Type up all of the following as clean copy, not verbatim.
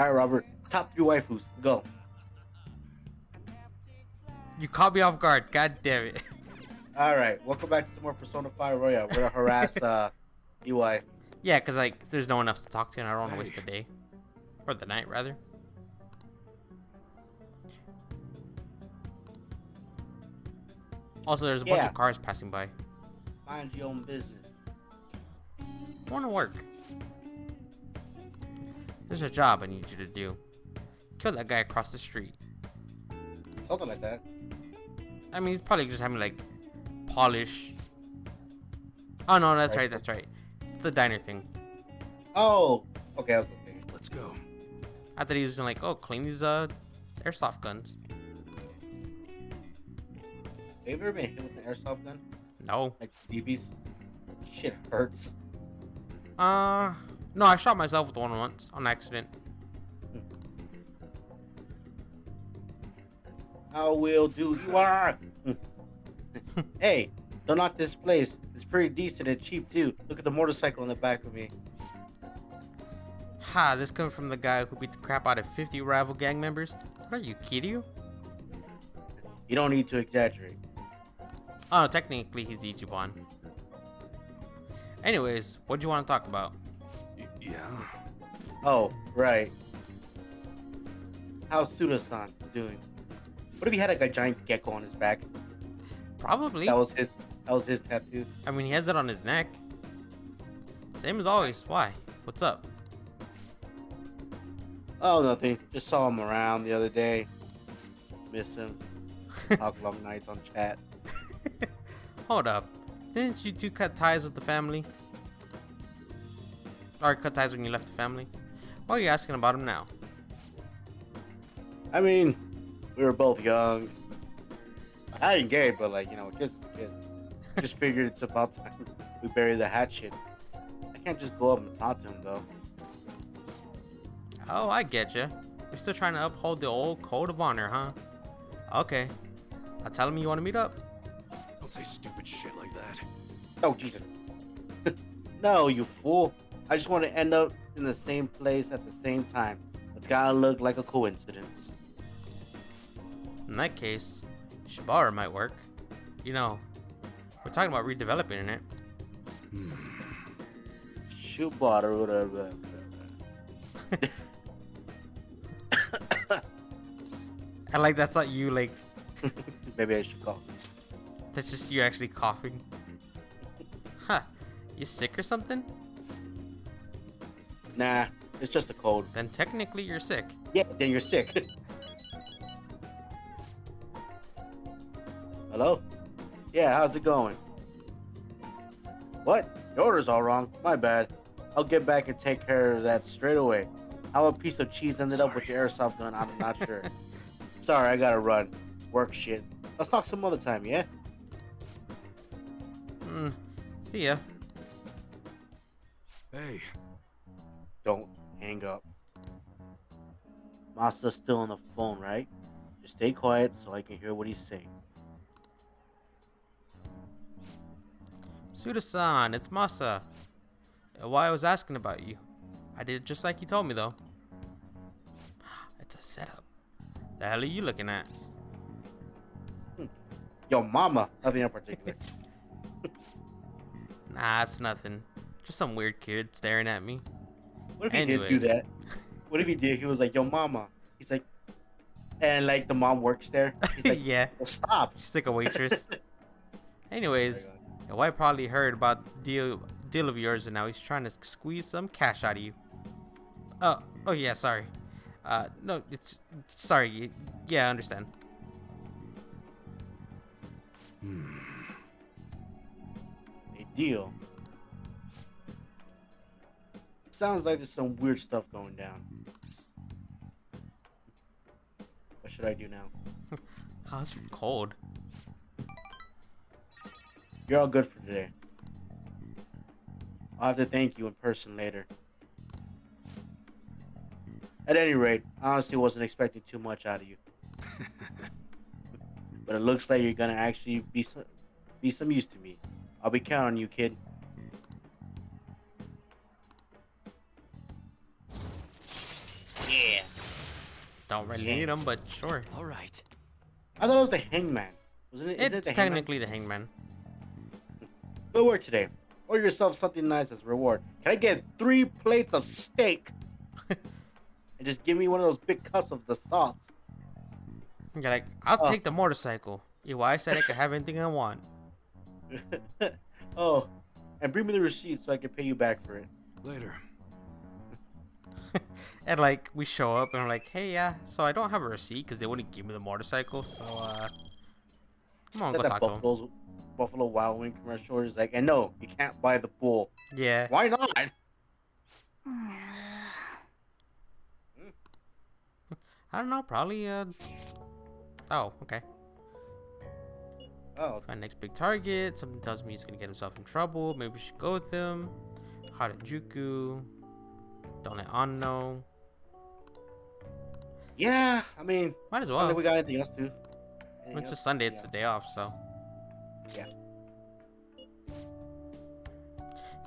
All right, Robert. Top 3 waifus. Go. You caught me off guard. God damn it. All right. Welcome back to some more Persona 5 Royale. We're gonna harass UI. Yeah, because, like, there's no one else to talk to, and I don't want to waste the day. Or the night, rather. Also, there's a bunch of cars passing by. Mind your own business. I want to work. There's a job I need you to do. Kill that guy across the street. Something like that. I mean, he's probably just having, like, polish. Oh, no, that's right, that's right. It's the diner thing. Oh, okay. Let's go. I thought he was like, oh, clean these airsoft guns. Have you ever been hit with an airsoft gun? No. Like BBs? Shit hurts. No, I shot myself with one once on accident. How will do you are? Hey, don't knock this place. It's pretty decent and cheap too. Look at the motorcycle in the back of me. Ha, this coming from the guy who beat the crap out of 50 rival gang members? What are you, Kiryu? You don't need to exaggerate. Oh, technically he's Ichiban. Anyways, what do you want to talk about? Yeah. Oh, right. How's Suda-san doing? What if he had like a giant gecko on his back? Probably. That was his tattoo. I mean, he has it on his neck. Same as always. Why? What's up? Oh, nothing. Just saw him around the other day. Miss him. Talk love nights on chat. Hold up. Didn't you two cut ties with the family? Or cut ties when you left the family? Why are you asking about him now? I mean, we were both young. I ain't gay, but like, kiss is a kiss. Just figured it's about time we bury the hatchet. I can't just go up and talk to him though. Oh, I get you. You're still trying to uphold the old code of honor, huh? Okay. I'll tell him you want to meet up. Don't say stupid shit like that. Oh, Jesus. No, you fool. I just want to end up in the same place at the same time. It's gotta look like a coincidence. In that case, Shibara might work. You know, we're talking about redeveloping it. Shubara. I like that's not you, like, Maybe I should call. that's just you actually coughing. Huh. You sick or something? Nah, it's just a cold. Then technically you're sick. Yeah, then you're sick. Hello? Yeah, how's it going? What? Your order's all wrong. My bad. I'll get back and take care of that straight away. How a piece of cheese ended up with your airsoft gun, I'm not sure. Sorry, I gotta run. Work shit. Let's talk some other time, yeah? See ya. Hey. Don't hang up. Masa's still on the phone, right? Just stay quiet so I can hear what he's saying. Suda-san, it's Masa. Why I was asking about you. I did just like you told me, though. It's a setup. The hell are you looking at? Yo, mama. Nothing in particular. Nah, it's nothing. Just some weird kid staring at me. What if he did do that? What if he did? He was like, yo, mama. He's like, and like the mom works there. He's like, yeah. Well, stop. She's like a waitress. Anyways, your wife probably heard about the deal of yours and now he's trying to squeeze some cash out of you. Oh yeah, sorry. No, it's sorry. Yeah, I understand. A deal. Sounds like there's some weird stuff going down. What should I do now? Oh, it's cold. You're all good for today. I'll have to thank you in person later. At any rate, I honestly wasn't expecting too much out of you. But it looks like you're gonna actually be some use to me. I'll be counting on you, kid. Yeah. Don't really Yeah. need them, but sure. All right. I thought it was the hangman. Wasn't it? Isn't it It's the hangman? technically the hangman. Good work today. Order yourself something nice as a reward. Can I get 3 plates of steak? And just give me one of those big cups of the sauce. You're like, I'll Oh. take the motorcycle. EY said I could have anything I want. Oh, and bring me the receipt so I can pay you back for it. Later. And like, we show up and we're like, hey, yeah, so I don't have a receipt because they wouldn't give me the motorcycle. So, come on, Is go that talk that to him. Buffalo Wild Wing commercial where it's like, and no, you can't buy the bull. Yeah. Why not? I don't know, probably, oh, okay. Oh, My next big target. Something tells me he's gonna get himself in trouble. Maybe we should go with him. Harajuku. Don't let On know. yeah. I mean, Might as I don't well. think we got anything else to. Anything It's a else? Sunday, it's Yeah. the day off, so. Yeah.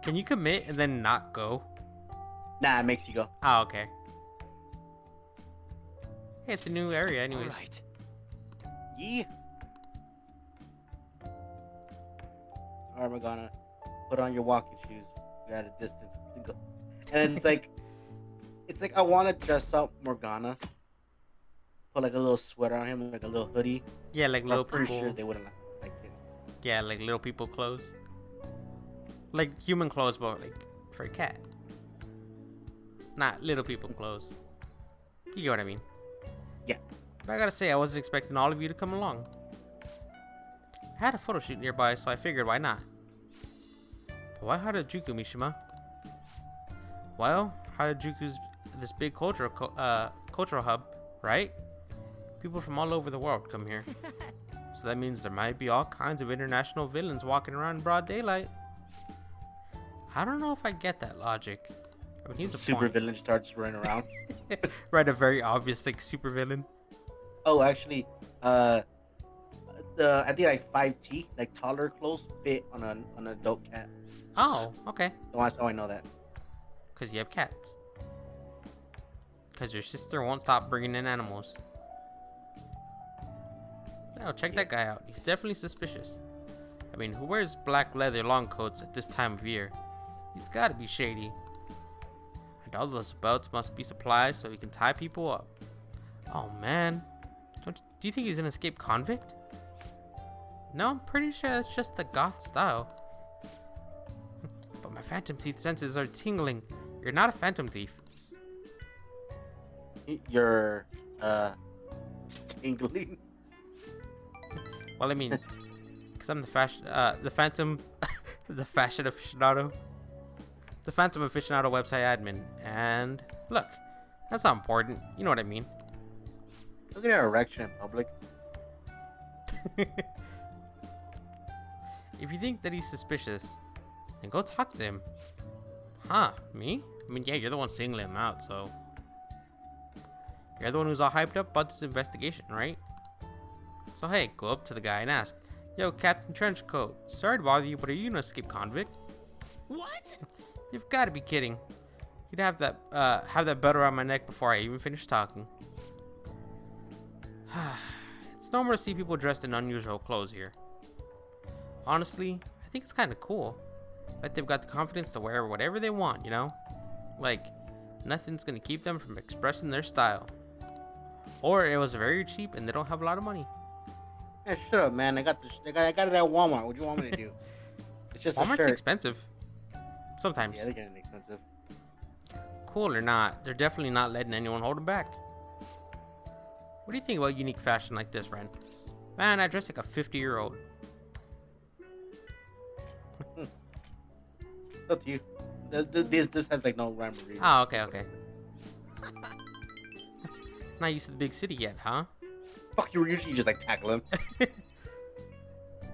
Can you commit and then not go? Nah, it makes you go. Oh, okay. Hey, it's a new area, All anyways. right. Yeah. Alright, Morgana. Put on your walking shoes. You got a distance to go. And it's like I want to dress up Morgana. Put like a little sweater on him, like a little hoodie. Yeah, like But little I'm pretty people. sure they wouldn't like it. Yeah, like little people clothes. Like human clothes, but like for a cat. Not little people clothes. You get what I mean? Yeah. But I gotta say, I wasn't expecting all of you to come along. I had a photo shoot nearby, so I figured why not? But why Harajuku, Mishima? Well, Harajuku's this big cultural hub, right? People from all over the world come here. So that means there might be all kinds of international villains walking around in broad daylight. I don't know if I get that logic. I mean, he's a Super point. villain starts running around. Right, a very obvious like super villain. Oh, actually, I think like 5T, like taller clothes fit on an adult cat. Oh, okay. That's how I know that. Cause you have cats. Cause your sister won't stop bringing in animals. Oh, check that guy out. He's definitely suspicious. I mean, who wears black leather long coats at this time of year? He's gotta be shady. And all those belts must be supplies so he can tie people up. Oh man. Do you think he's an escaped convict? No, I'm pretty sure that's just the goth style. But my phantom thief senses are tingling. You're not a phantom thief. You're tingling. Well, I mean, because I'm the phantom, the fashion aficionado, the phantom aficionado website admin. And look, that's not important. You know what I mean. Look at her erection in public. If you think that he's suspicious, then go talk to him. Huh? Me? I mean, yeah, you're the one singling him out, so you're the one who's all hyped up about this investigation, right? So hey, go up to the guy and ask, "Yo, Captain Trenchcoat, sorry to bother you, but are you an escaped convict?" What? You've got to be kidding. You'd have that belt around my neck before I even finish talking. It's normal to see people dressed in unusual clothes here. Honestly, I think it's kind of cool. Like they've got the confidence to wear whatever they want, you know? Like, nothing's gonna keep them from expressing their style. Or it was very cheap and they don't have a lot of money. Yeah, shut up, man. I got it at Walmart. What do you want me to do? It's just a Walmart's shirt. expensive. Sometimes. Yeah, they're getting expensive. Cool or not, they're definitely not letting anyone hold them back. What do you think about unique fashion like this, Ren? Man, I dress like a 50-year-old. It's up to you. This has like no rhyme or reason. Oh, okay. Not used to the big city yet, huh? Fuck, you usually just like tackle him.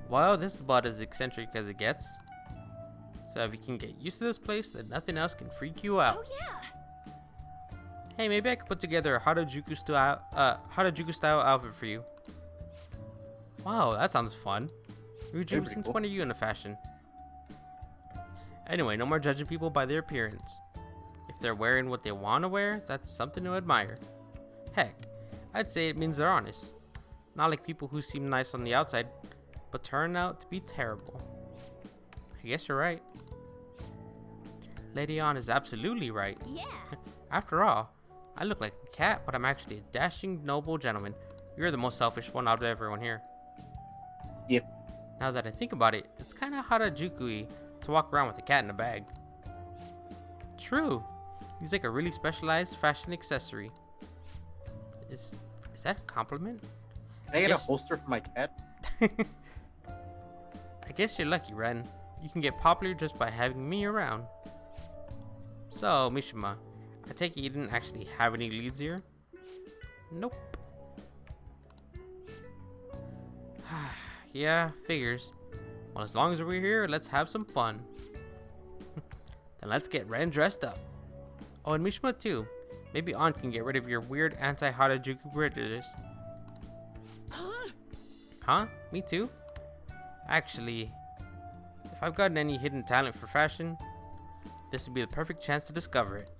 Well, this is about as eccentric as it gets. So if you can get used to this place, then nothing else can freak you out. Oh yeah. Hey, maybe I could put together a Harajuku style outfit for you. Wow, that sounds fun. Ryuju, Pretty since cool. when are you into fashion? Anyway, no more judging people by their appearance. If they're wearing what they want to wear, that's something to admire. Heck, I'd say it means they're honest. Not like people who seem nice on the outside, but turn out to be terrible. I guess you're right. Lady On is absolutely right. Yeah. After all, I look like a cat, but I'm actually a dashing, noble gentleman. You're the most selfish one out of everyone here. Yep. Now that I think about it, it's kind of Harajuku-y to walk around with a cat in a bag. True. He's like a really specialized fashion accessory. Is that a compliment? Can I get a holster for my cat? I guess you're lucky, Ren. You can get popular just by having me around. So, Mishima, I take it you didn't actually have any leads here? Nope. Yeah, figures. Well, as long as we're here, let's have some fun. Then let's get Ren dressed up. Oh, and Mishima too. Maybe On can get rid of your weird anti-Harajuku prejudice. Huh? Me too? Actually, if I've gotten any hidden talent for fashion, this would be the perfect chance to discover it.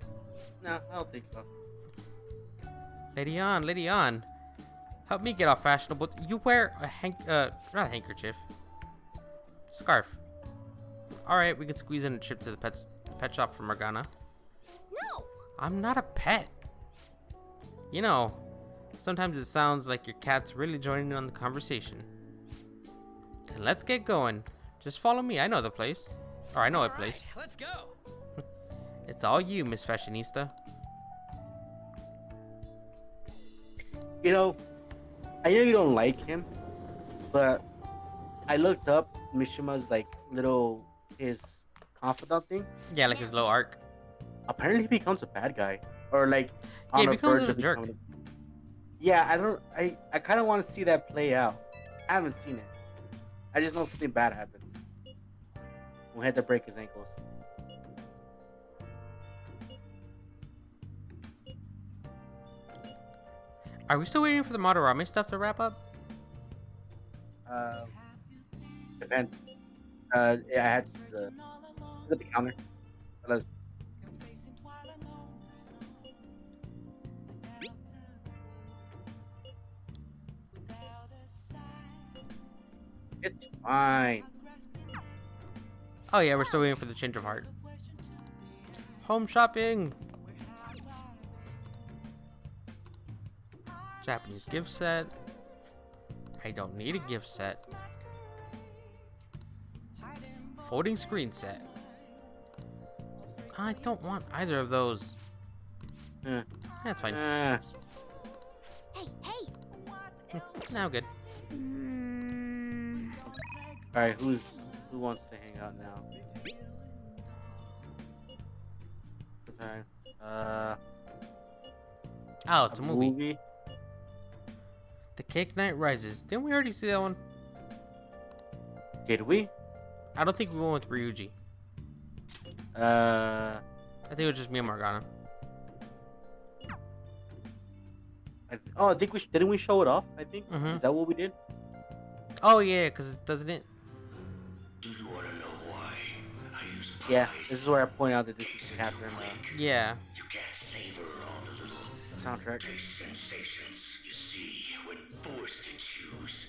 No, I don't think so. Lady On. Help me get all fashionable. You wear a not a handkerchief. Scarf. Alright, we can squeeze in a trip to the pet shop for Morgana. No. I'm not a pet. You know, sometimes it sounds like your cat's really joining in on the conversation. And let's get going. Just follow me, I know the place. Or I know a place. Let's go. It's all you, Miss Fashionista. You know, I know you don't like him, but I looked up Mishima's like his confidant thing. Yeah, like his low arc. Apparently, he becomes a bad guy, or like Yeah, on he the becomes verge a of jerk. becoming. Yeah, I kind of want to see that play out. I haven't seen it. I just know something bad happens. We had to break his ankles. Are we still waiting for the Madarame stuff to wrap up? Depends. Yeah, I had to at the counter. Let's- It's fine. Oh yeah, we're still waiting for the change of heart. Home shopping. Japanese gift set. I don't need a gift set. Folding screen set. I don't want either of those. That's fine. Hey, hey. Now good. All right, who wants to hang out now? Okay. Oh, it's a movie. Movie. The Cake Night Rises. Didn't we already see that one? Did we? I don't think we went with Ryuji. Uh, I think it was just me and Morgana. I think didn't we show it off? I think Mhm. Is that what we did? Oh yeah, cause doesn't it? Do you want to know why I use pies? Yeah, this is where I point out that this is Catherine Yeah. You can't savor all the little soundtrack. taste sensations you see when forced to choose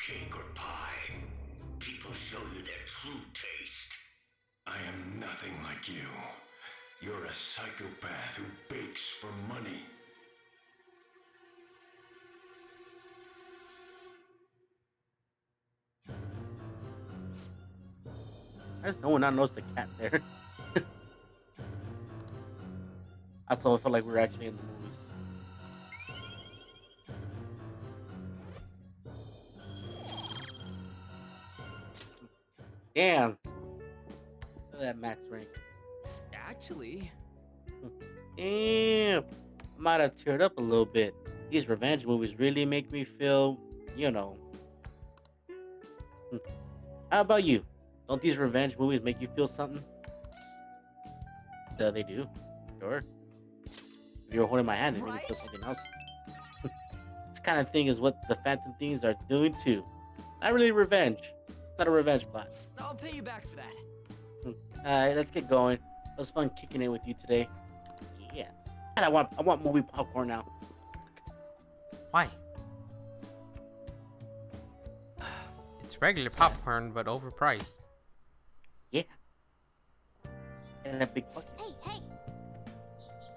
cake or pie. People show you their true taste. I am nothing like you. You're a psychopath who bakes for money. I just no one not knows the cat there. That's all. I felt like we were actually in the movies. Damn. Look at that max rank. Actually, Damn. I might have teared up a little bit. These revenge movies really make me feel, you know. How about you? Don't these revenge movies make you feel something? They do. Sure. If you were holding my hand, they make me feel something else. This kind of thing is what the Phantom Thieves are doing too. Not really revenge. It's not a revenge plot. I'll pay you back for that. Alright, let's get going. It was fun kicking it with you today. Yeah. And I want movie popcorn now. Why? It's regular popcorn, but overpriced. Yeah. And a big bucket. Hey, hey.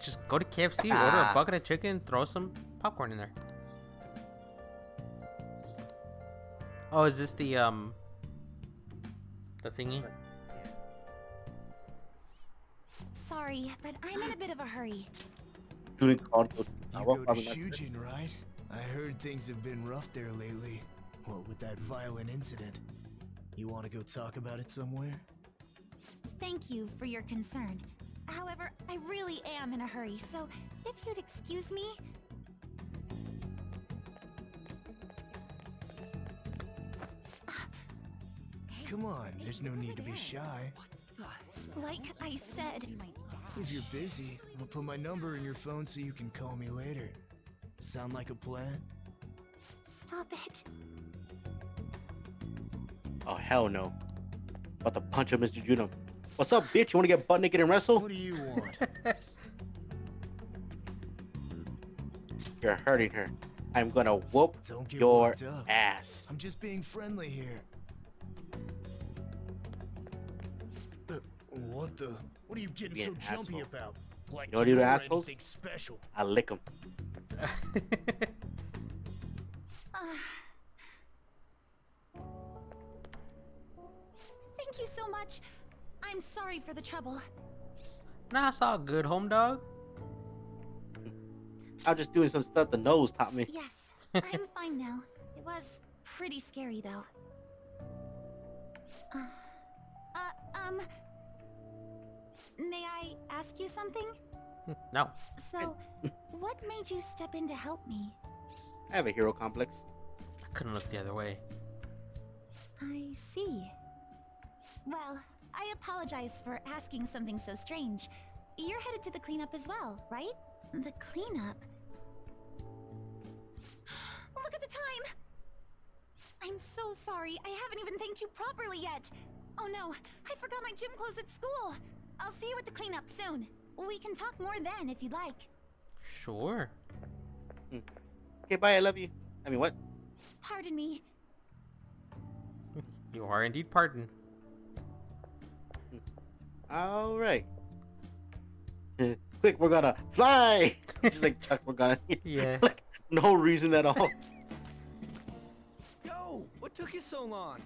Just go to KFC, order a bucket of chicken, throw some popcorn in there. Oh, is this the thingy? Sorry, but I'm in a bit of a hurry. Student called You go to Shujin, right? I heard things have been rough there lately. What with that violent incident? You want to go talk about it somewhere? Thank you for your concern. However, I really am in a hurry, so if you'd excuse me. Come on, there's no need to be shy. Like I said, If you're busy, I'll put my number in your phone so you can call me later. Sound like a plan? stop it. Oh, hell no. About to punch him, Mr. Juno. What's up, bitch? You want to get butt naked and wrestle? What do you want? You're hurting her. I'm gonna whoop Don't get your worked up. ass. I'm just being friendly here. What the? What are you getting Being so an jumpy asshole. about? Like You know what I do to you're assholes? anything special. I lick him. Thank you so much. I'm sorry for the trouble. Nah, it's all good, home dog. I'm just doing some stuff the nose taught me. Yes, I'm fine now. It was pretty scary though. May I ask you something? No. So, what made you step in to help me? I have a hero complex. I couldn't look the other way. I see. Well, I apologize for asking something so strange. You're headed to the cleanup as well, right? The cleanup? Look at the time! I'm so sorry. I haven't even thanked you properly yet. Oh no, I forgot my gym clothes at school. I'll see you at the cleanup soon. We can talk more then if you'd like. Sure. Okay, bye. I love you. I mean, what? Pardon me. You are indeed pardoned. All right. Quick, we're gonna fly. Just like Chuck, we're gonna. Yeah. Like no reason at all. Yo, what took you so long?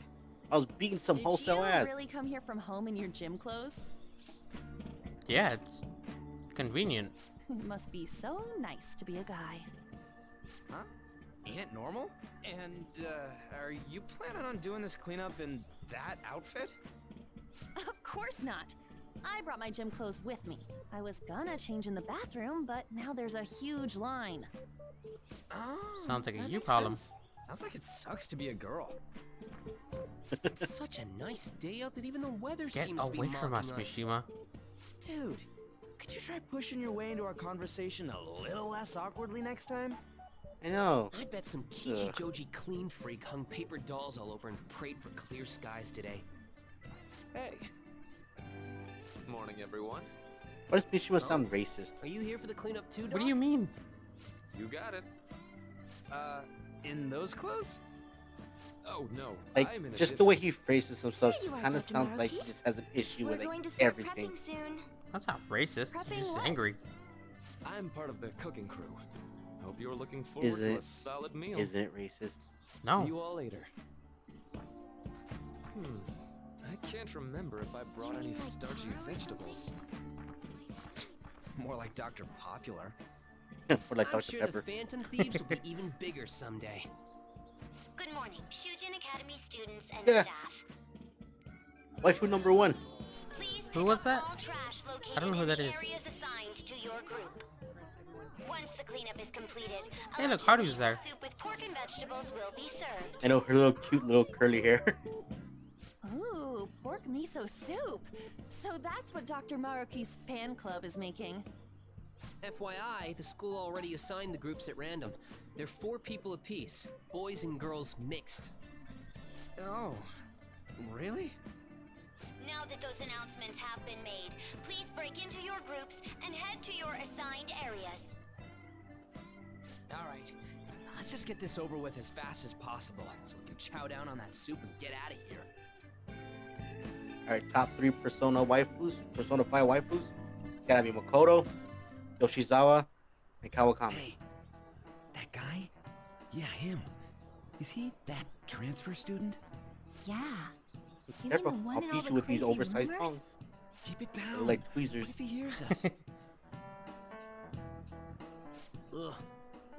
I was beating some Did wholesale you ass. really come here from home in your gym clothes? Yeah, it's convenient. It must be so nice to be a guy. Huh? Ain't it normal? And, are you planning on doing this cleanup in that outfit? Of course not. I brought my gym clothes with me. I was gonna change in the bathroom, but now there's a huge line. Oh, Sounds like a that you makes problem. sense. Sounds like it sucks to be a girl. It's such a nice day out that even the weather Get seems to be away from us, mocking us. Mishima. Dude, could you try pushing your way into our conversation a little less awkwardly next time? I know. I bet some Kichi Ugh. Joji clean freak hung paper dolls all over and prayed for clear skies today. Hey. Morning, everyone. Why does Mishima sound racist? Are you here for the cleanup too, Doc? What do you mean? You got it. In those clothes? Oh, no. Like I'm in a just the way he different- phrases himself There you are, kind of Dr. sounds like Maruki. he just has an issue We're with going like to start everything. prepping soon. That's not racist. Prepping He's just what? angry. I'm part of the cooking crew. Hope you're looking forward Is to a it? solid meal. Isn't it racist? See No. you all later. I can't remember if I brought You any mean like starchy taro or vegetables. More like Dr. Popular. Or like I'm Dr. sure Pepper. the Phantom Thieves will be even bigger someday. Good morning, Shujin Academy students and Yeah. staff. Waifu number one. Please Who pick was up that? all trash located I don't know who in that the is. areas assigned to your group. Once the cleanup is completed, Hey, a look, luncheon Haru's miso there. soup with pork and vegetables will be served. I know her little cute little curly hair. Ooh, pork miso soup. So that's what Dr. Maruki's fan club is making. FYI, the school already assigned the groups at random. They're 4 people apiece, boys and girls mixed. Oh, really? Now that those announcements have been made, please break into your groups and head to your assigned areas. All right, Let's just get this over with as fast as possible so we can chow down on that soup and get out of here. All right, top 3 Persona waifus, Persona 5 waifus. It's gotta be Makoto, Yoshizawa, and Kawakami. Hey, that guy? Yeah, him. Is he that transfer student? Yeah. Be careful, I'll beat you with these oversized tongues. Keep it They're down. like tweezers. What if he hears us? Ugh.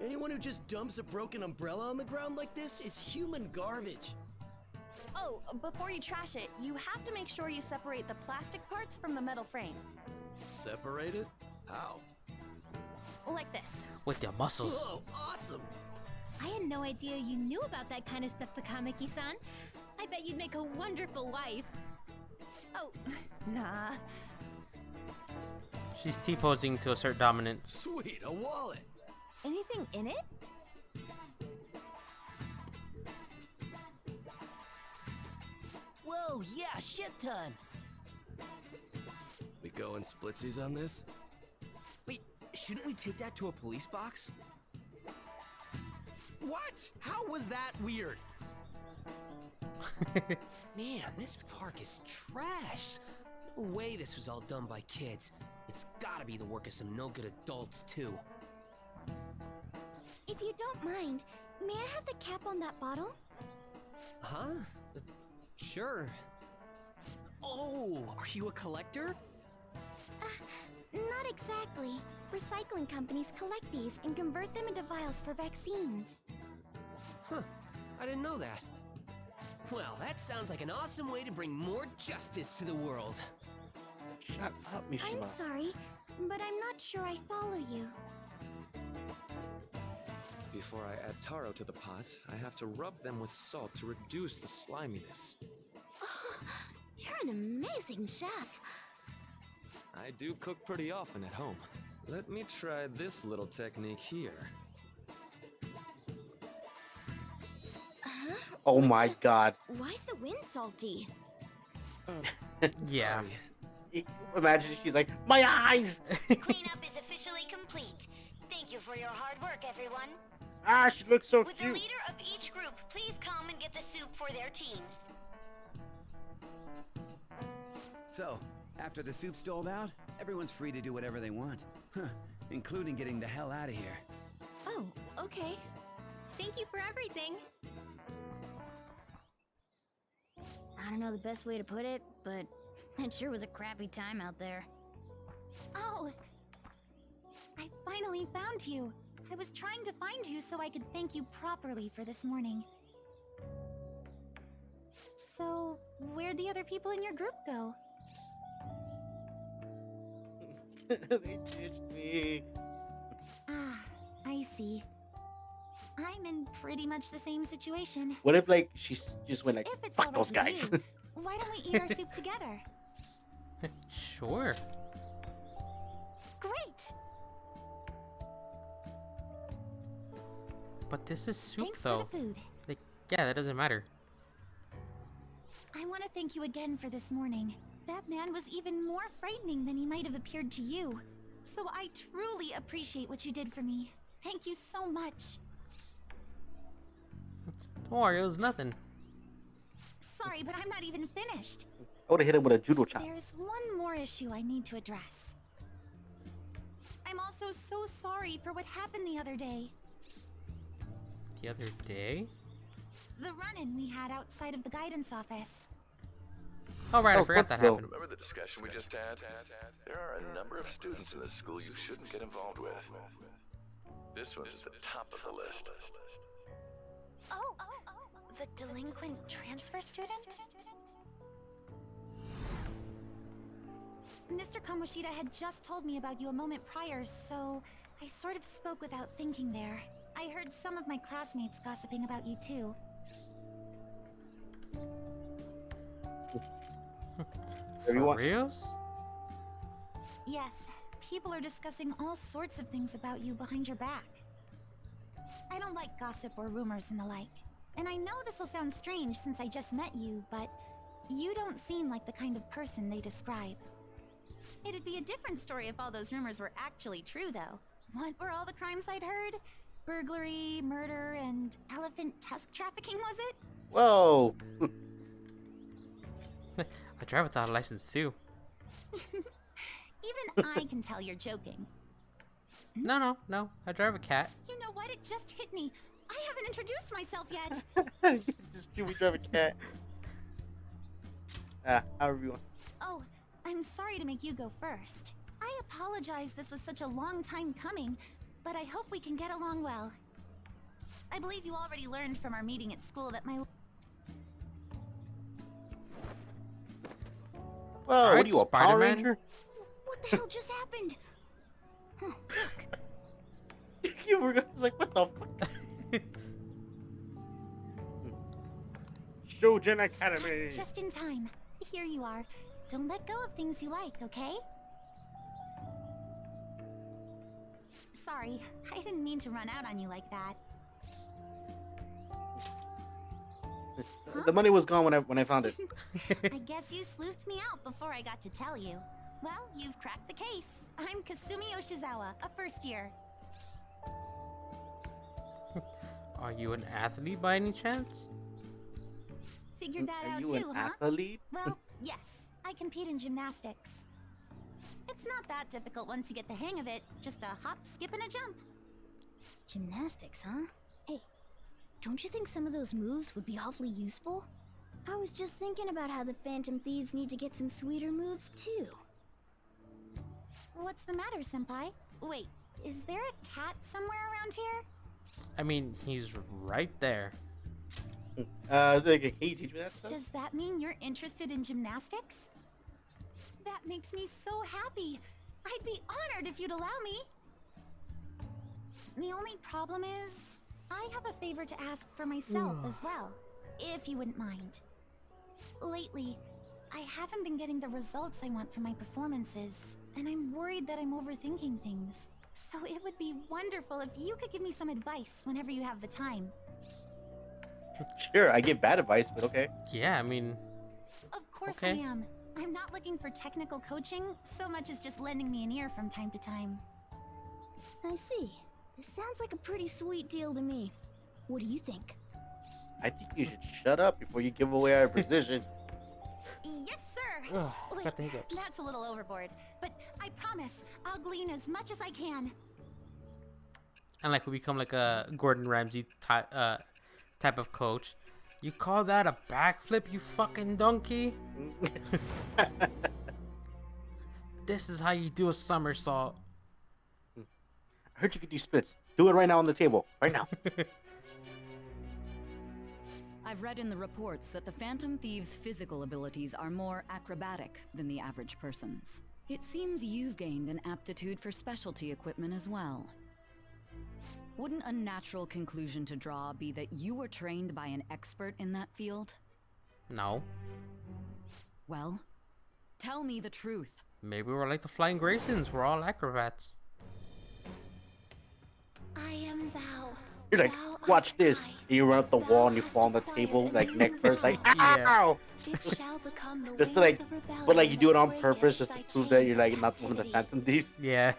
Anyone who just dumps a broken umbrella on the ground like this is human garbage. Oh, before you trash it, you have to make sure you separate the plastic parts from the metal frame. Separate it? How? Like this. With your muscles. Whoa, awesome! I had no idea you knew about that kind of stuff, Takamaki-san. I bet you'd make a wonderful wife. Oh, nah. She's T-posing to assert dominance. Sweet, a wallet! Anything in it? Whoa, yeah, shit ton! We going splitsies on this? Wait, shouldn't we take that to a police box? What? How was that weird? Man, this park is trashed. No way this was all done by kids. It's gotta be the work of some no-good adults, too. If you don't mind, may I have the cap on that bottle? Huh? Sure. Oh, are you a collector? Not exactly. Recycling companies collect these and convert them into vials for vaccines. Huh. I didn't know that. Well, that sounds like an awesome way to bring more justice to the world. Shut up, Mishima. I'm sorry, but I'm not sure I follow you. Before I add taro to the pot, I have to rub them with salt to reduce the sliminess. Oh, you're an amazing chef. I do cook pretty often at home. Let me try this little technique here. Huh? Oh my god. Why's the wind salty? Yeah. Imagine she's like, my eyes! Cleanup is officially complete. Thank you for your hard work, everyone. Ah, she looks so With cute. the leader of each group, please come and get the soup for their teams. So, after the soup's doled out, everyone's free to do whatever they want. Huh, including getting the hell out of here. Oh, okay. Thank you for everything. I don't know the best way to put it, but it sure was a crappy time out there. Oh, I finally found you. I was trying to find you so I could thank you properly for this morning. So, where'd the other people in your group go? They ditched me. Ah, I see. I'm in pretty much the same situation. What if, like, she just went like, If it's fuck all those right with guys? you, why don't we eat our soup together? Sure. Great! But this is soup, Thanks though. for the food. Like, yeah, that doesn't matter. I want to thank you again for this morning. That man was even more frightening than he might have appeared to you. So I truly appreciate what you did for me. Thank you so much. Don't worry, it was nothing. Sorry, but I'm not even finished. I would have hit him with a judo chop. There's one more issue I need to address. I'm also so sorry for what happened the other day. The other day? The run-in we had outside of the guidance office. Oh, right, I Oh, forgot that let's go. happened. Remember the discussion we just had? There are a number of students in this school you shouldn't get involved with. This one's at the top of the list. Oh, the delinquent transfer student? Mr. Kamoshida had just told me about you a moment prior, so I sort of spoke without thinking there. I heard some of my classmates gossiping about you too. For Everyone. reals? Yes, people are discussing all sorts of things about you behind your back. I don't like gossip or rumors and the like. And I know this will sound strange since I just met you, but you don't seem like the kind of person they describe. It'd be a different story if all those rumors were actually true, though. What were all the crimes I'd heard? Burglary, murder, and elephant tusk trafficking, was it? Whoa. I drive without a license too. Even I can tell you're joking. No. I drive a cat. You know what? It just hit me. I haven't introduced myself yet. Just we drive a cat. However you want. Oh, I'm sorry to make you go first. I apologize this was such a long time coming, but I hope we can get along well. I believe you already learned from our meeting at school that my... Whoa, what are you, a Power Spider-Man? Ranger? What the hell just happened? Huh, look. You were just like, what the fuck? Shojin Academy. Just in time. Here you are. Don't let go of things you like, okay? Sorry, I didn't mean to run out on you like that. The money was gone when I found it. I guess you sleuthed me out before I got to tell you. Well, you've cracked the case. I'm Kasumi Yoshizawa, a first year. Are you an athlete by any chance? Figured that Are out you too, an huh? athlete? Well, yes. I compete in gymnastics. It's not that difficult once you get the hang of it. Just a hop, skip, and a jump. Gymnastics, huh? Hey, don't you think some of those moves would be awfully useful? I was just thinking about how the Phantom Thieves need to get some sweeter moves, too. What's the matter, Senpai? Wait, is there a cat somewhere around here? I mean, he's right there. Can you teach me that stuff? Does that mean you're interested in gymnastics? That makes me so happy. I'd be honored if you'd allow me. The only problem is, I have a favor to ask for myself as well, if you wouldn't mind. Lately, I haven't been getting the results I want from my performances, and I'm worried that I'm overthinking things. So it would be wonderful if you could give me some advice whenever you have the time. Sure, I give bad advice, but okay. Yeah, I mean... Of course Okay. I am. I'm not looking for technical coaching, so much as just lending me an ear from time to time. I see. This sounds like a pretty sweet deal to me. What do you think? I think you should shut up before you give away our position. Yes, sir! Ugh, Wait, got the hiccups. that's a little overboard, but I promise I'll glean as much as I can. And like we become like a Gordon Ramsay type of coach. You call that a backflip, you fucking donkey? This is how you do a somersault. I heard you could do splits. Do it right now on the table. Right now. I've read in the reports that the Phantom Thieves' physical abilities are more acrobatic than the average person's. It seems you've gained an aptitude for specialty equipment as well. Wouldn't a natural conclusion to draw be that you were trained by an expert in that field? No. Well, tell me the truth. Maybe we're like the Flying Graysons. We're all acrobats. I am thou. You're like, watch this. And you run up the wall and you fall on the table, like neck first, like, ow! It shall become the Just to wings like, of rebellion but like you do it on that purpose breaketh just to thy prove that chains you're of like not one of the captivity. Phantom Thieves. Yeah.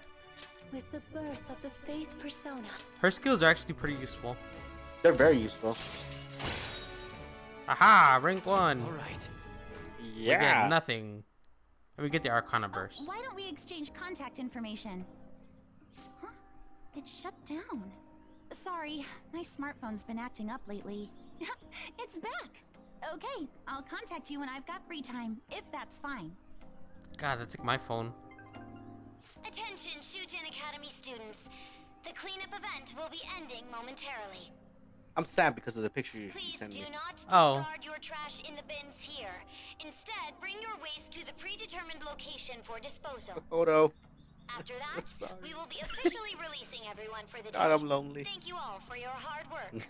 With the birth of the Faith Persona. Her skills are actually pretty useful. They're very useful. Aha! Rank 1. Alright. We get Yeah. nothing. And we get the Arcana Burst. Why don't we exchange contact information? Huh? It shut down. Sorry, my smartphone's been acting up lately. It's back! Okay, I'll contact you when I've got free time, if that's fine. God, that's like my phone. Attention, Shujin Academy students. The cleanup event will be ending momentarily. I'm sad because of the picture you Please sent do me. not Oh. discard your trash in the bins here. Instead, bring your waste to the predetermined location for disposal. Photo. After I'm that, sorry. we will be officially releasing everyone for the day. God, I'm lonely. Thank you all for your hard work.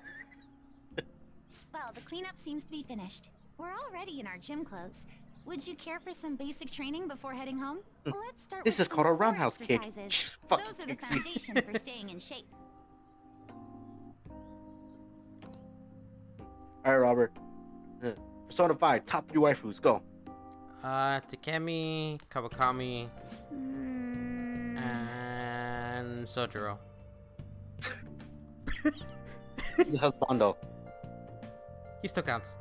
Well, the cleanup seems to be finished. We're already in our gym clothes. Would you care for some basic training before heading home? Let's start This with is called some a core roundhouse kick. exercises. Fucking Those are the kicks you. foundation for staying in shape. Alright, Robert. Persona 5, top 3 waifus, go. Takemi, Kawakami, and Sojiro. He's husbando. He still counts.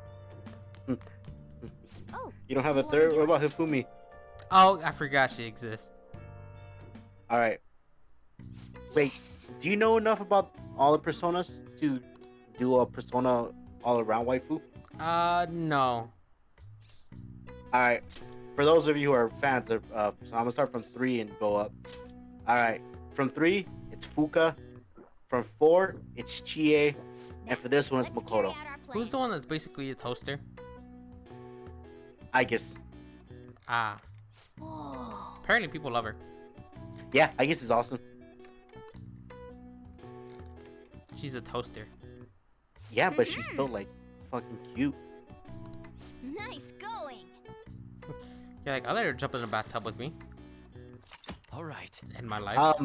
Oh, You don't have a third? What about Hifumi? Oh, I forgot she exists. All right. Wait, do you know enough about all the personas to do a persona all around waifu? No. All right. For those of you who are fans of, so I'm gonna start from 3 and go up. All right. From 3, it's Fuka. From 4, it's Chie, and for this one, it's Makoto. Who's the one that's basically a toaster? I guess. Ah. Apparently, people love her. Yeah, I guess it's awesome. She's a toaster. Yeah, but she's still like fucking cute. Nice going. You're like, I'll let her jump in the bathtub with me. All right. In my life.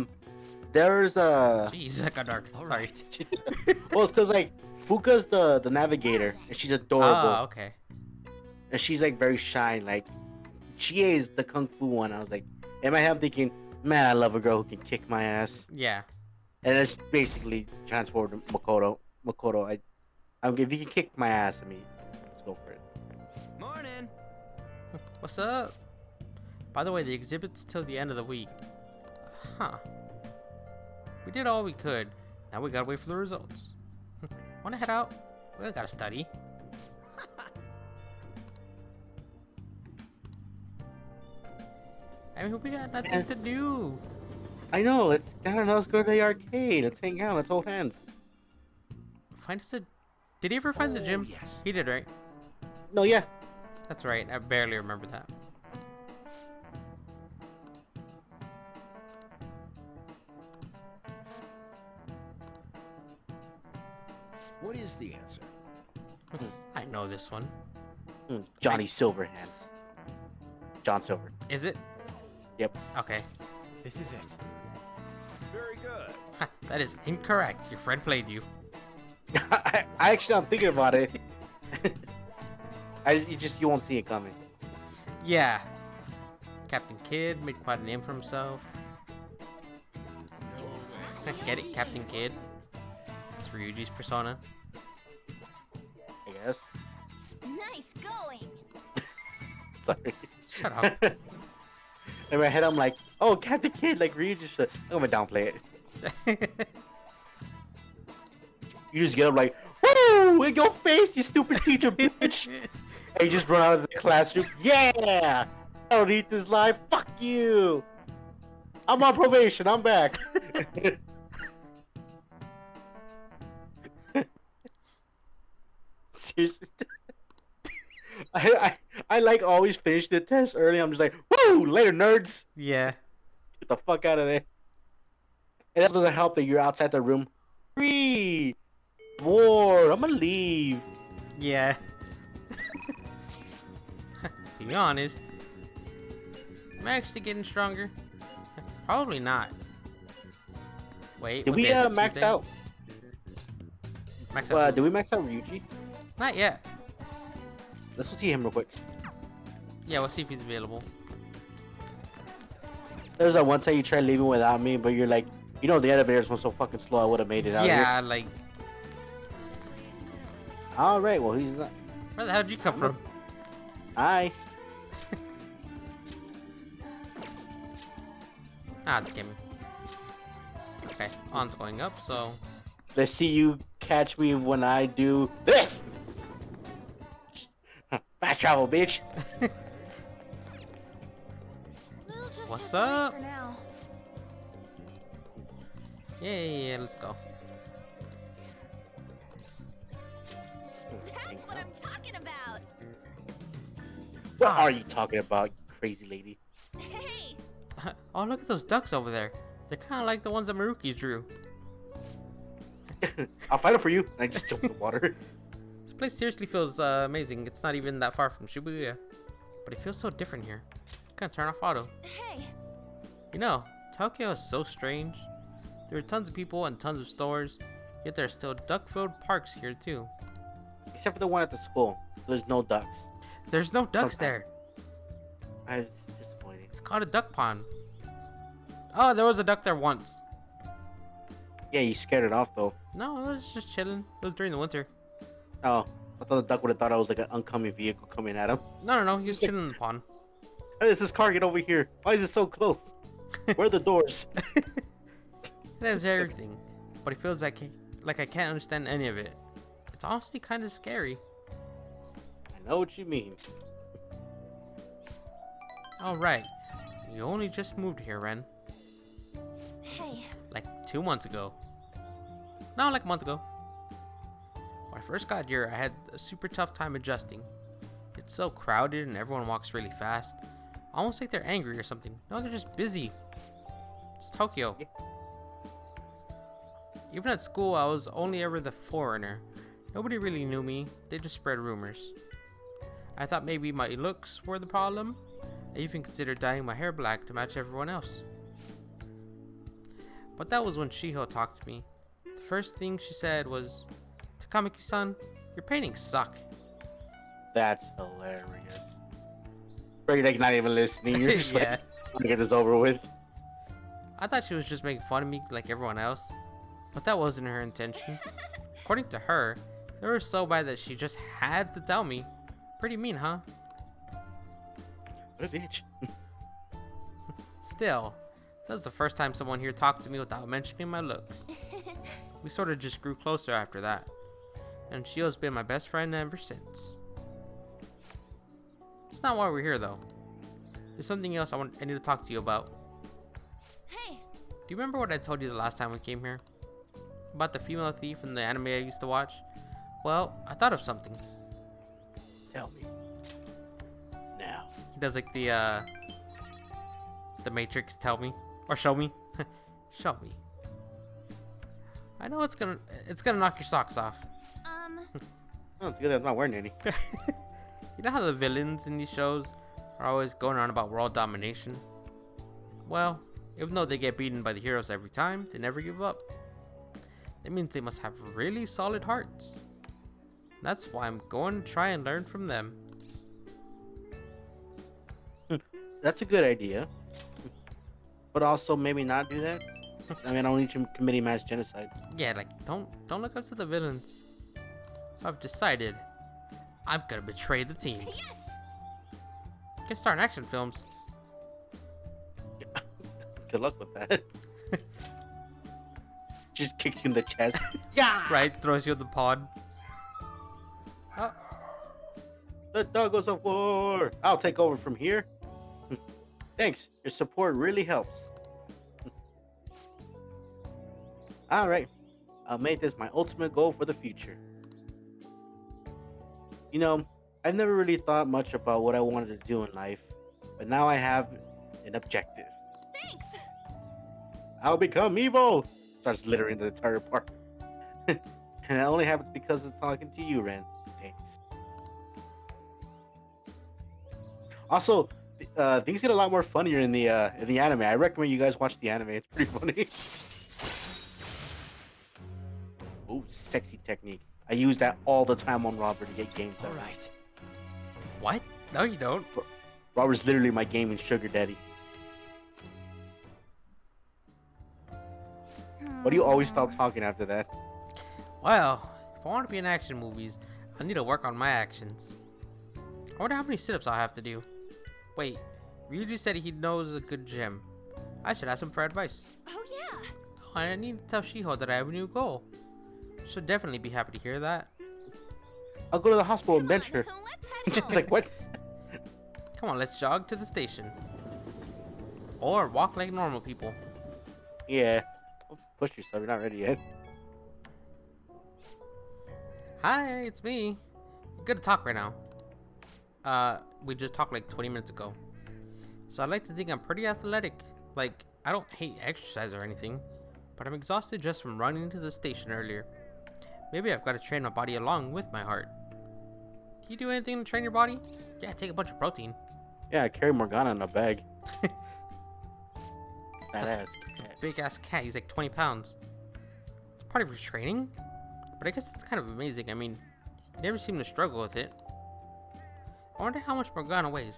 There's a. Jeez, that got dark. All Sorry. right. Well, it's because like Fuka's the navigator, and she's adorable. Ah, okay. And she's like very shy. Like Chie is the kung fu one. I was like, in my head, I'm thinking, man, I love a girl who can kick my ass. Yeah. And it's basically transformed to Makoto. I'm if you can kick my ass, I mean, let's go for it. Morning. What's up? By the way, the exhibit's till the end of the week. Huh. We did all we could. Now we gotta wait for the results. Wanna head out? We gotta study. I mean, we got nothing to do. I know. Let's go to the arcade. Let's hang out. Let's hold hands. Find us a. Did he ever find the gym? Yes. He did, right? No, yeah. That's right. I barely remember that. What is the answer? I know this one. Johnny Silverhand. John Silver. Is it? Yep. Okay. This is it. Very good. That is incorrect. Your friend played you. I actually, I'm thinking about it. You won't see it coming. Yeah. Captain Kidd made quite a name for himself. Get it, Captain Kidd? It's Ryuji's persona. I guess. Nice going. Sorry. Shut up. In my head, I'm like, oh, Captain Kidd, like Ryuji should. I'm gonna downplay it. You just get up like, woo! In your face, you stupid teacher, bitch! And you just run out of the classroom. Yeah! I don't need this life. Fuck you! I'm on probation. I'm back. Seriously. I like always finish the test early. I'm just like, woo! Later, nerds! Yeah. Get the fuck out of there. It also doesn't help that you're outside the room. Free! Bored. I'm gonna leave. Yeah. To be honest, am I actually getting stronger? Probably not. Wait. Did what we day is it, max Tuesday? out? Max out. Did we max out Ryuji? Not yet. Let's go see him real quick. Yeah, we'll see if he's available. There's that one time you tried leaving without me, but you're like, you know, the elevators were so fucking slow, I would have made it out Yeah, here. like. All right, well, he's not. Where the hell did you come from? Hi. It's a gimme. Okay, on's going up, so. Let's see you catch me when I do this. Fast travel, bitch. We'll just What's have to wait up? for now. Yeah, let's go. That's what I'm talking about. What are you talking about, you crazy lady? Hey, Oh, look at those ducks over there. They're kind of like the ones that Maruki drew. I'll fight it for you. And I just jump in the water. This place seriously feels amazing. It's not even that far from Shibuya, but it feels so different here. Gonna turn off auto. hey. You know, Tokyo is so strange. There are tons of people and tons of stores, yet there are still duck-filled parks here too. Except for the one at the school. There's no ducks. There's no ducks there. It's disappointing. It's called a duck pond. Oh, there was a duck there once. Yeah, you scared it off though. No, I was just chilling. It was during the winter. Oh, I thought the duck would have thought I was like an oncoming vehicle coming at him. No. He was chilling in the pond. How does this car get over here? Why is it so close? Where are the doors? It has everything, but it feels like I can't understand any of it. It's honestly kind of scary. I know what you mean. All right, you only just moved here, Ren. Hey. Like 2 months ago. No, like a month ago. When I first got here, I had a super tough time adjusting. It's so crowded and everyone walks really fast. Almost like they're angry or something. No, they're just busy. It's Tokyo. Even at school, I was only ever the foreigner. Nobody really knew me. They just spread rumors. I thought maybe my looks were the problem. I even considered dyeing my hair black to match everyone else. But that was when Shiho talked to me. The first thing she said was, "Takamaki-san, your paintings suck." That's hilarious. Bro, you're like not even listening. You're just Yeah. like, I'm get this over with. I thought she was just making fun of me like everyone else. But that wasn't her intention. According to her, they were so bad that she just had to tell me. Pretty mean, huh? What a bitch. Still, that was the first time someone here talked to me without mentioning my looks. We sort of just grew closer after that. And Shio's been my best friend ever since. It's not why we're here though. There's something else I need to talk to you about. Hey. Do you remember what I told you the last time we came here? About the female thief in the anime I used to watch? Well, I thought of something. Tell me. Now. He does like the Matrix tell me. Or show me. Show me. I know it's gonna knock your socks off. Oh, it's good I'm not wearing any. You know how the villains in these shows are always going on about world domination? Well, even though they get beaten by the heroes every time, they never give up. That means they must have really solid hearts. That's why I'm going to try and learn from them. That's a good idea. But also maybe not do that. I mean, I don't need you committing mass genocide. Yeah, like don't look up to the villains. So I've decided I'm gonna betray the team. Yes. Can start in action films. Good luck with that. Just kicked you in the chest. Yeah. Right, throws you in the pod. Oh. The Doggos of War. I'll take over from here. Thanks. Your support really helps. All right. I'll make this my ultimate goal for the future. You know, I've never really thought much about what I wanted to do in life, but now I have an objective. Thanks. I'll become evil. Starts littering the entire park. And that only happens because of talking to you, Ren. Thanks. Also, things get a lot more funnier in the anime. I recommend you guys watch the anime. It's pretty funny. Oh, sexy technique. I use that all the time on Robert to get games. All right. What? No, you don't. Robert's literally my gaming sugar daddy. Why do you always stop talking after that? Well, if I want to be in action movies, I need to work on my actions. I wonder how many sit-ups I'll have to do. Wait, Ryuji said he knows a good gym. I should ask him for advice. Oh yeah. Oh, and I need to tell Shiho that I have a new goal. She'll definitely be happy to hear that. I'll go to the hospital and bench her. Let's head She's like, what? Come on, let's jog to the station. Or walk like normal people. Yeah. Push yourself, you're not ready yet. Hi, it's me. Good to talk right now. We just talked like 20 minutes ago. So I like to think I'm pretty athletic. Like, I don't hate exercise or anything, but I'm exhausted just from running to the station earlier. Maybe I've got to train my body along with my heart. Do you do anything to train your body? Yeah, take a bunch of protein. Yeah, I carry Morgana in a bag. Badass. It's a big ass cat. He's like 20 pounds. It's part of your training? But I guess that's kind of amazing. I mean, you never seem to struggle with it. I wonder how much Morgana weighs.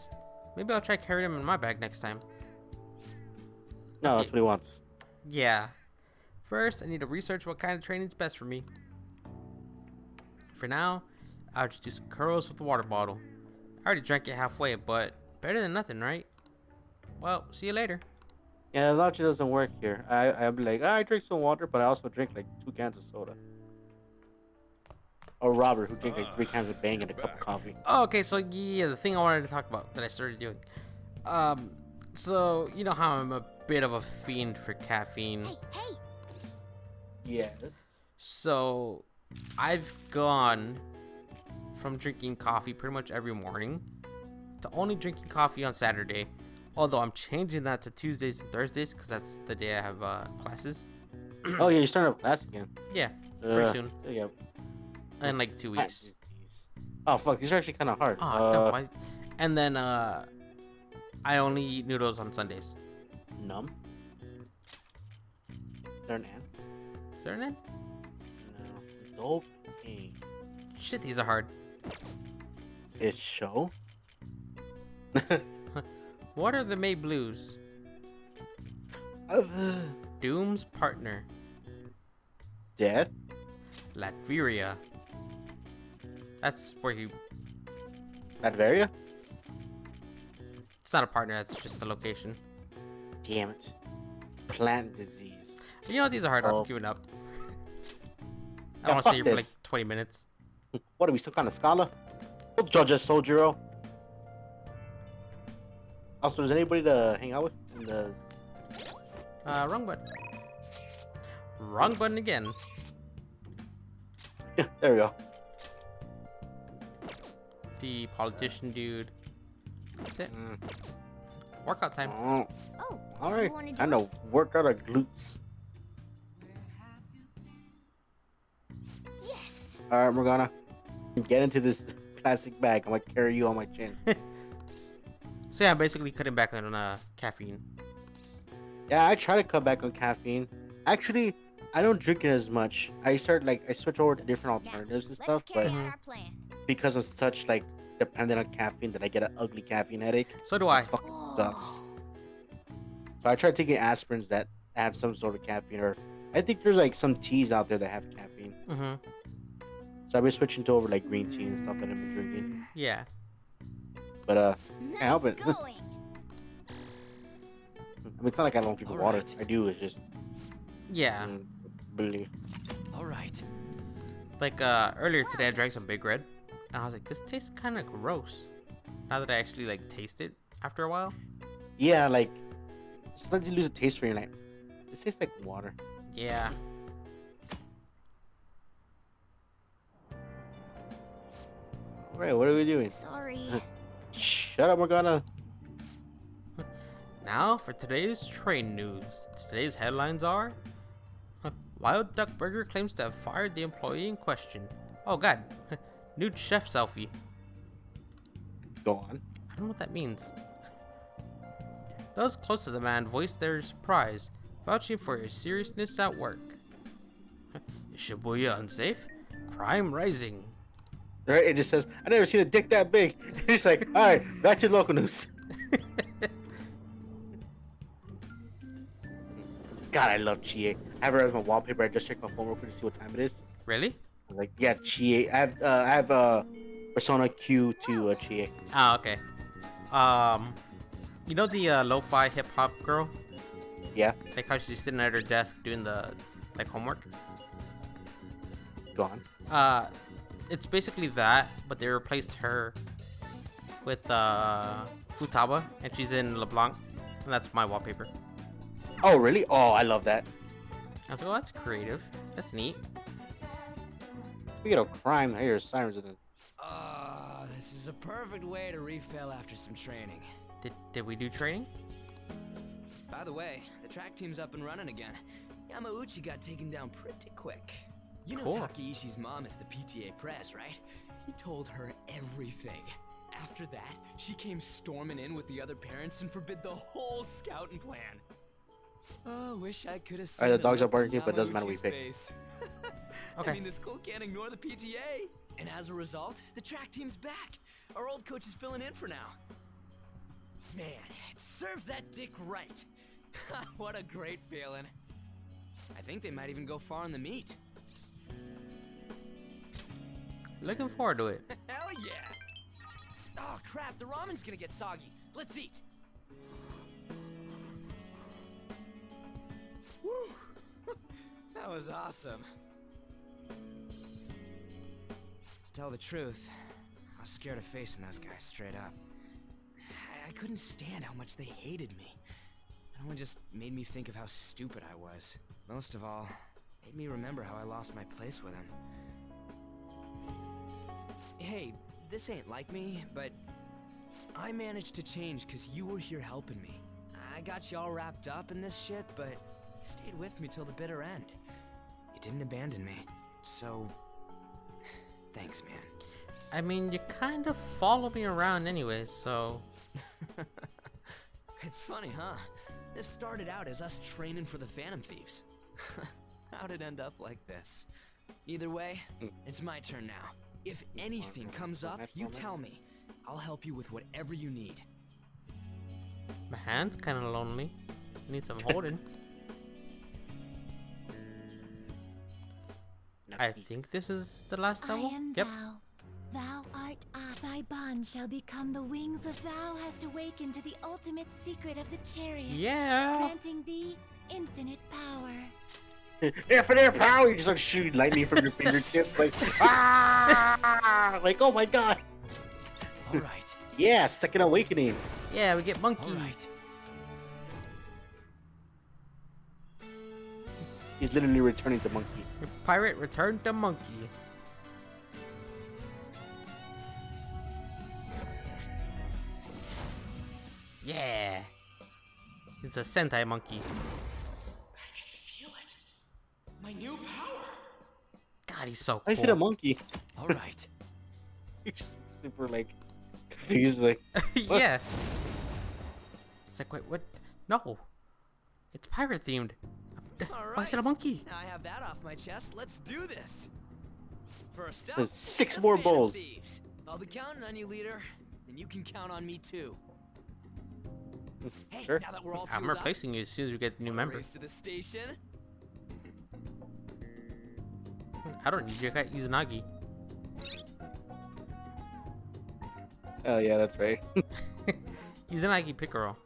Maybe I'll try carrying him in my bag next time. No, that's what he wants. Yeah. First, I need to research what kind of training is best for me. For now, I'll just do some curls with the water bottle. I already drank it halfway, but better than nothing, right? Well, see you later. Yeah, the logic doesn't work here. I'm like, I drink some water, but I also drink like 2 cans of soda. Or Robert, who drink like 3 cans of Bang and a cup of coffee. Oh, okay, so yeah, the thing I wanted to talk about that I started doing. So you know how I'm a bit of a fiend for caffeine. Hey. Yes. So I've gone from drinking coffee pretty much every morning to only drinking coffee on Saturday. Although I'm changing that to Tuesdays and Thursdays because that's the day I have classes. Oh yeah, you're starting up class again. Yeah, pretty soon. Yeah. In like 2 weeks. Oh fuck, these are actually kind of hard. Oh, and then I only eat noodles on Sundays. Numb. Is there an N? Is there an N? No. Doping. Shit, these are hard. It's show. What are the May Blues? Doom's partner. Death. Latveria. That's where he. Latveria? It's not a partner. That's just a location. Damn it. Plant disease. You know these are hard. I'm giving up. I don't want to stay here for like 20 minutes. What are we, some kind of scholar? Don't judge us, Soldiero. Also, is anybody to hang out with in the... Wrong button. Wrong button again. Yeah, there we go. The politician dude. That's it. Workout time. Oh, alright. Time to work out our glutes. Yes. Alright, Morgana. Get into this plastic bag. I'm gonna carry you on my chin. So yeah, I'm basically cutting back on caffeine. Yeah, I try to cut back on caffeine. Actually, I don't drink it as much. I switch over to different alternatives and stuff, but because I'm such like dependent on caffeine that I get an ugly caffeine headache. So do I. It fucking sucks. So I try taking aspirins that have some sort of caffeine, or I think there's like some teas out there that have caffeine. So I've been switching to over like green tea and stuff that I've been drinking. Yeah. But can't help it. I mean, it's not like I don't drink water. I do. It's just. Yeah. All right. Like earlier today, I drank some Big Red, and I was like, "This tastes kind of gross." Now that I actually like taste it after a while. Yeah, like sometimes you lose a taste for your like. It tastes like water. Yeah. Alright, what are we doing? Sorry. Shut up, Morgana. Now for today's train news. Today's headlines are: Wild Duck Burger claims to have fired the employee in question. Oh god. Nude chef selfie. Go on. I don't know what that means. Those close to the man voiced their surprise, vouching for his seriousness at work. Is Shibuya unsafe? Crime rising. Right? It just says, I never seen a dick that big. It's like, alright, back to local news. God, I love Chie. I have her as my wallpaper. I just checked my phone real quick to see what time it is. Really? I was like, yeah, Chie. I have Persona Q to Chie. Ah, okay. You know the lo-fi hip hop girl? Yeah. Like how she's sitting at her desk doing the like homework. Go on. It's basically that, but they replaced her with Futaba, and she's in LeBlanc, and that's my wallpaper. Oh, really? Oh, I love that. I was like, oh, that's creative. That's neat. Speaking of crime, here's sirens in it. This is a perfect way to refill after some training. Did we do training? By the way, the track team's up and running again. Yamauchi got taken down pretty quick. You know Cool. Takeishi's mom is the PTA press, right? He told her everything. After that, she came storming in with the other parents and forbid the whole scouting plan. Oh, wish I could have seen The dogs the are look on barking, but it doesn't matter what we Yamauchi's pick. face. Okay. I mean, the school can't ignore the PTA. And as a result, the track team's back. Our old coach is filling in for now. Man, it serves that dick right. What a great feeling. I think they might even go far on the meat. Looking forward to it. Hell yeah! Oh crap, the ramen's gonna get soggy. Let's eat. Woo! That was awesome. To tell the truth, I was scared of facing those guys straight up. I couldn't stand how much they hated me. It only just made me think of how stupid I was. Most of all, it made me remember how I lost my place with him. Hey, this ain't like me, but I managed to change because you were here helping me. I got you all wrapped up in this shit, but you stayed with me till the bitter end. You didn't abandon me, so thanks, man. I mean, you kind of follow me around anyway, so... It's funny, huh? This started out as us training for the Phantom Thieves. How'd it end up like this? Either way, it's my turn now. If anything comes up, you tell me. I'll help you with whatever you need. My hand's kind of lonely. Need some holding. I think this is the last level. I am Yep. Thou art I. Thy bond shall become the wings of thou hast awakened to the ultimate secret of the chariot. Yeah. Granting thee infinite power. Infinite power! You just start shooting lightning from your fingertips, like, ah! Like, oh my god! Alright. Yeah, second awakening. Yeah, we get monkey. Alright. He's literally returning to monkey. Your pirate returned to monkey. Yeah. He's a Sentai monkey. My new power! God, he's so cool. I see the monkey. Alright. He's super, like, confused, like, what? Yeah. It's like, wait, what? No. It's pirate themed. Why is it a monkey? Now I have that off my chest. Let's do this. First up, There's 6 the more Phantom bowls. Thieves. I'll be counting on you, leader, and you can count on me too. Hey, Sure. now that we're all I'm fueled up, replacing you as soon as we get the new wanna member. race to the station? I don't need you. I got Izanagi. Oh yeah, that's right. Izanagi Picaro.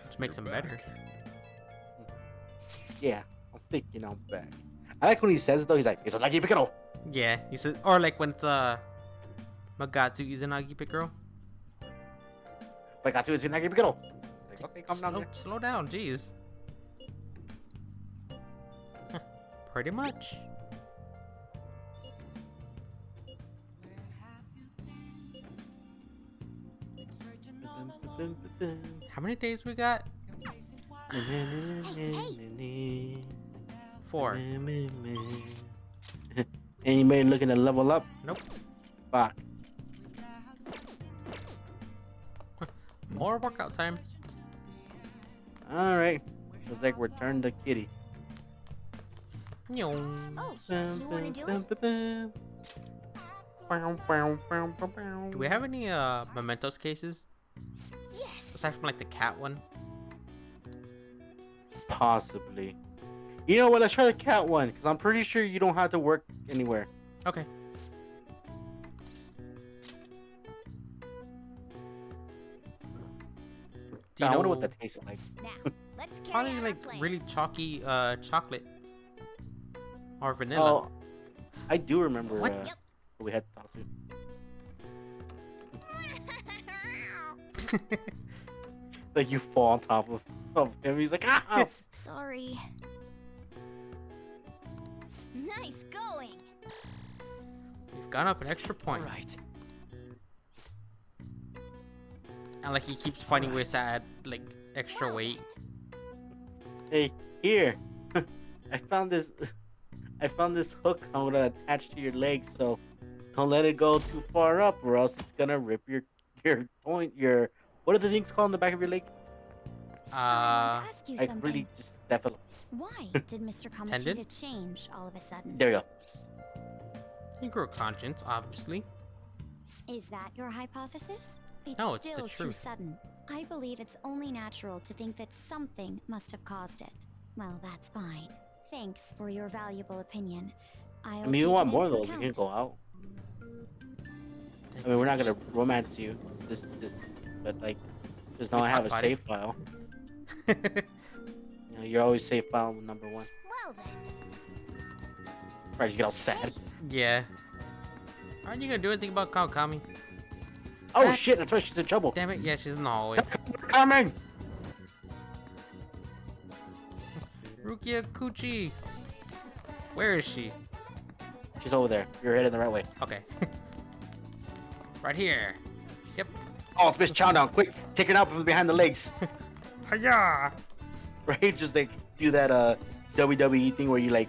Which makes him better. Yeah, I'm thinking I'm back. I like when he says it though, he's like, it's like Piccolo. Yeah, he said, or like when it's Magatsu Izanagi Picaro. Like I do, it's like Piccolo. Like, okay, calm down there. Slow down, jeez. Pretty much. How many days we got? 4. Anybody looking to level up? Nope. Fuck. More workout time. Alright. Looks like we're turned to kitty. Oh, you wanna do it? Do we have any mementos cases? Yes. Aside from like the cat one? Possibly. You know what? Let's try the cat one, because I'm pretty sure you don't have to work anywhere. Okay. Do I you wonder know what that tastes like. Now, let's carry probably on like our plan. really chalky chocolate or vanilla. Oh, I do remember What? Yep. we had to talk to. Like you fall on top of him. He's like, ah! Sorry. Nice going. You've gone up an extra point. Alright. And like he keeps finding ways to add like extra weight. Hey, here. I found this hook I'm gonna attach to your leg, so don't let it go too far up, or else it's gonna rip your point. What are the things called on the back of your leg? I want to ask you I something. really just definitely. Why did Mr. Tendon? Kamoshida change all of a sudden? There you go. He grew a conscience, obviously. Is that your hypothesis? It's No, it's the still too truth. sudden. I believe it's only natural to think that something must have caused it. Well, that's fine. Thanks for your valuable opinion. I mean, you want more of those, you can go out. I mean, we're not gonna romance you. But like, just know I have a save file. You know, you're always save file number 1. Well then. Right, you get all sad. Yeah. Aren't you gonna do anything about Kawakami? Oh shit, that's right, she's in trouble. Damn it, yeah, she's in the hallway. Coming! Rukia Kuchi! Where is she? She's over there. You're heading the right way. Okay. Right here. Yep. Oh, it's Miss Chowdown. Quick, take her out from behind the legs. Hiya! Right? Just like do that WWE thing where you like,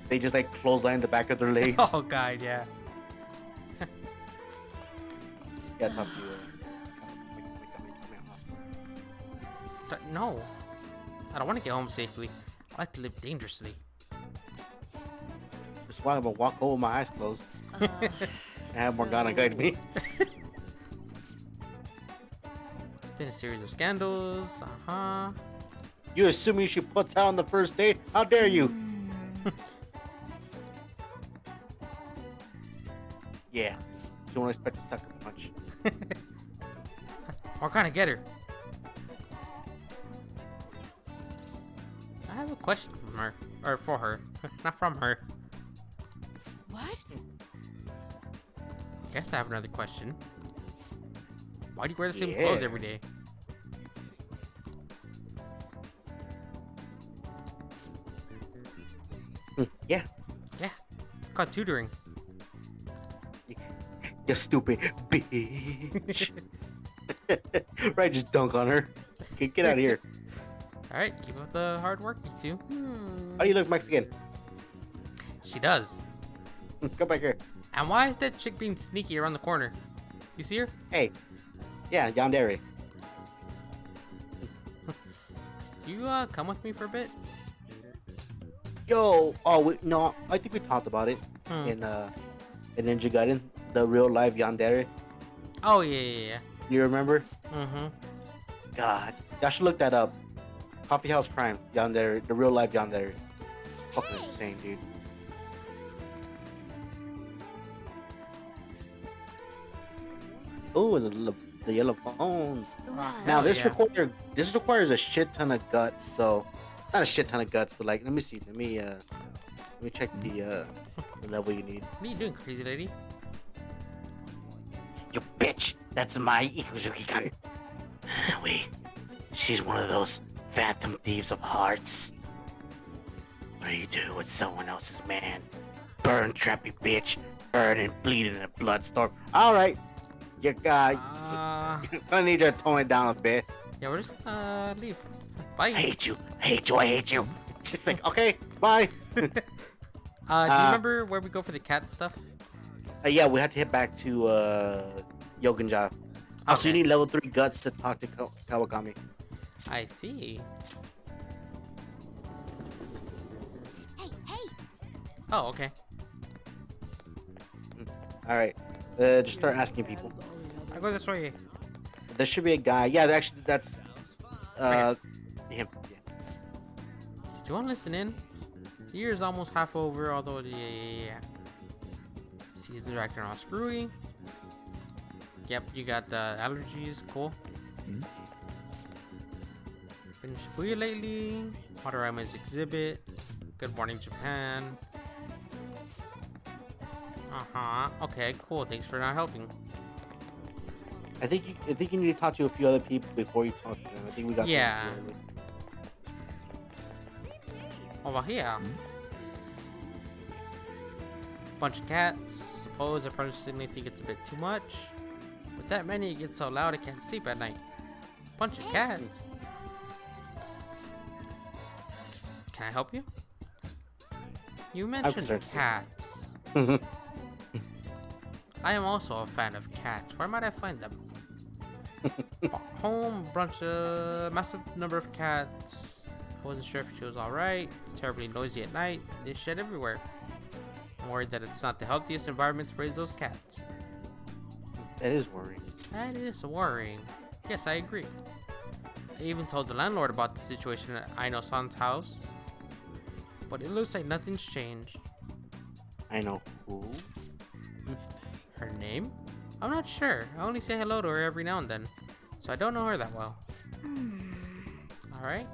they just like clothesline the back of their legs. Oh god, yeah. Yeah, talk to you. No. I don't want to get home safely. I like to live dangerously. Just why I'm gonna walk home with my eyes closed. And have Morgana guide me. It's been a series of scandals. You assuming she puts out on the first date? How dare you? Yeah. She won't expect a sucker punch. Morgana, get her. I have a question from her. Or for her. Not from her. What? Guess I have another question. Why do you wear the same clothes every day? Yeah. Yeah. It's called tutoring. You stupid bitch. Right, just dunk on her. Get out of here. Alright, keep up the hard work, you two. How do you look Mexican? She does. Come back here. And why is that chick being sneaky around the corner? You see her? Hey. Yeah, Yandere. You come with me for a bit? Yo, no, I think we talked about it in Ninja Gaiden, the real live Yandere. Oh yeah. You remember? Mm-hmm. God, y'all should look that up. Coffee House Crime, Yandere, the real life Yandere. It's fucking insane, dude. Oh, the yellow phone. Now this requires a shit ton of guts. So, not a shit ton of guts, but like, let me see. Let me check the level you need. What are you doing, crazy lady? You bitch! That's my Ikuzuki gun. Wait, she's one of those phantom thieves of hearts. What do you do with someone else's man? Burn, trappy bitch. Burn and bleed in a bloodstorm. All right, you guy. I need you to tone it down a bit. Yeah, we're just leave. Bye. I hate you. I hate you. Just like, okay, bye. Do you remember where we go for the cat stuff? Yeah, we had to hit back to Yogenja. Also, you need level 3 guts to talk to Kawakami. I see. Hey. Oh, okay. All right, just start asking people. I go this way. There should be a guy. Yeah, actually, that's him. Yeah. Do you want to listen in? The year is almost half over, although yeah. Season director all screwy. Yep, you got allergies. Cool. Been Shibuya lately. Hatorama's exhibit. Good Morning Japan. Okay, cool. Thanks for not helping. I think you need to talk to a few other people before you talk to them. I think we got. Yeah. Over here. Bunch of cats. Suppose I personally think it's a bit too much. With that many, it gets so loud I can't sleep at night. Bunch of cats. Can I help you? You mentioned cats. I am also a fan of cats. Where might I find them? Home, massive number of cats. I wasn't sure if she was alright. It's terribly noisy at night. They shed everywhere. I'm worried that it's not the healthiest environment to raise those cats. That is worrying. That is worrying. Yes, I agree. I even told the landlord about the situation at Aino-san's house. But it looks like nothing's changed. I know who? Her name? I'm not sure. I only say hello to her every now and then. So I don't know her that well. Alright.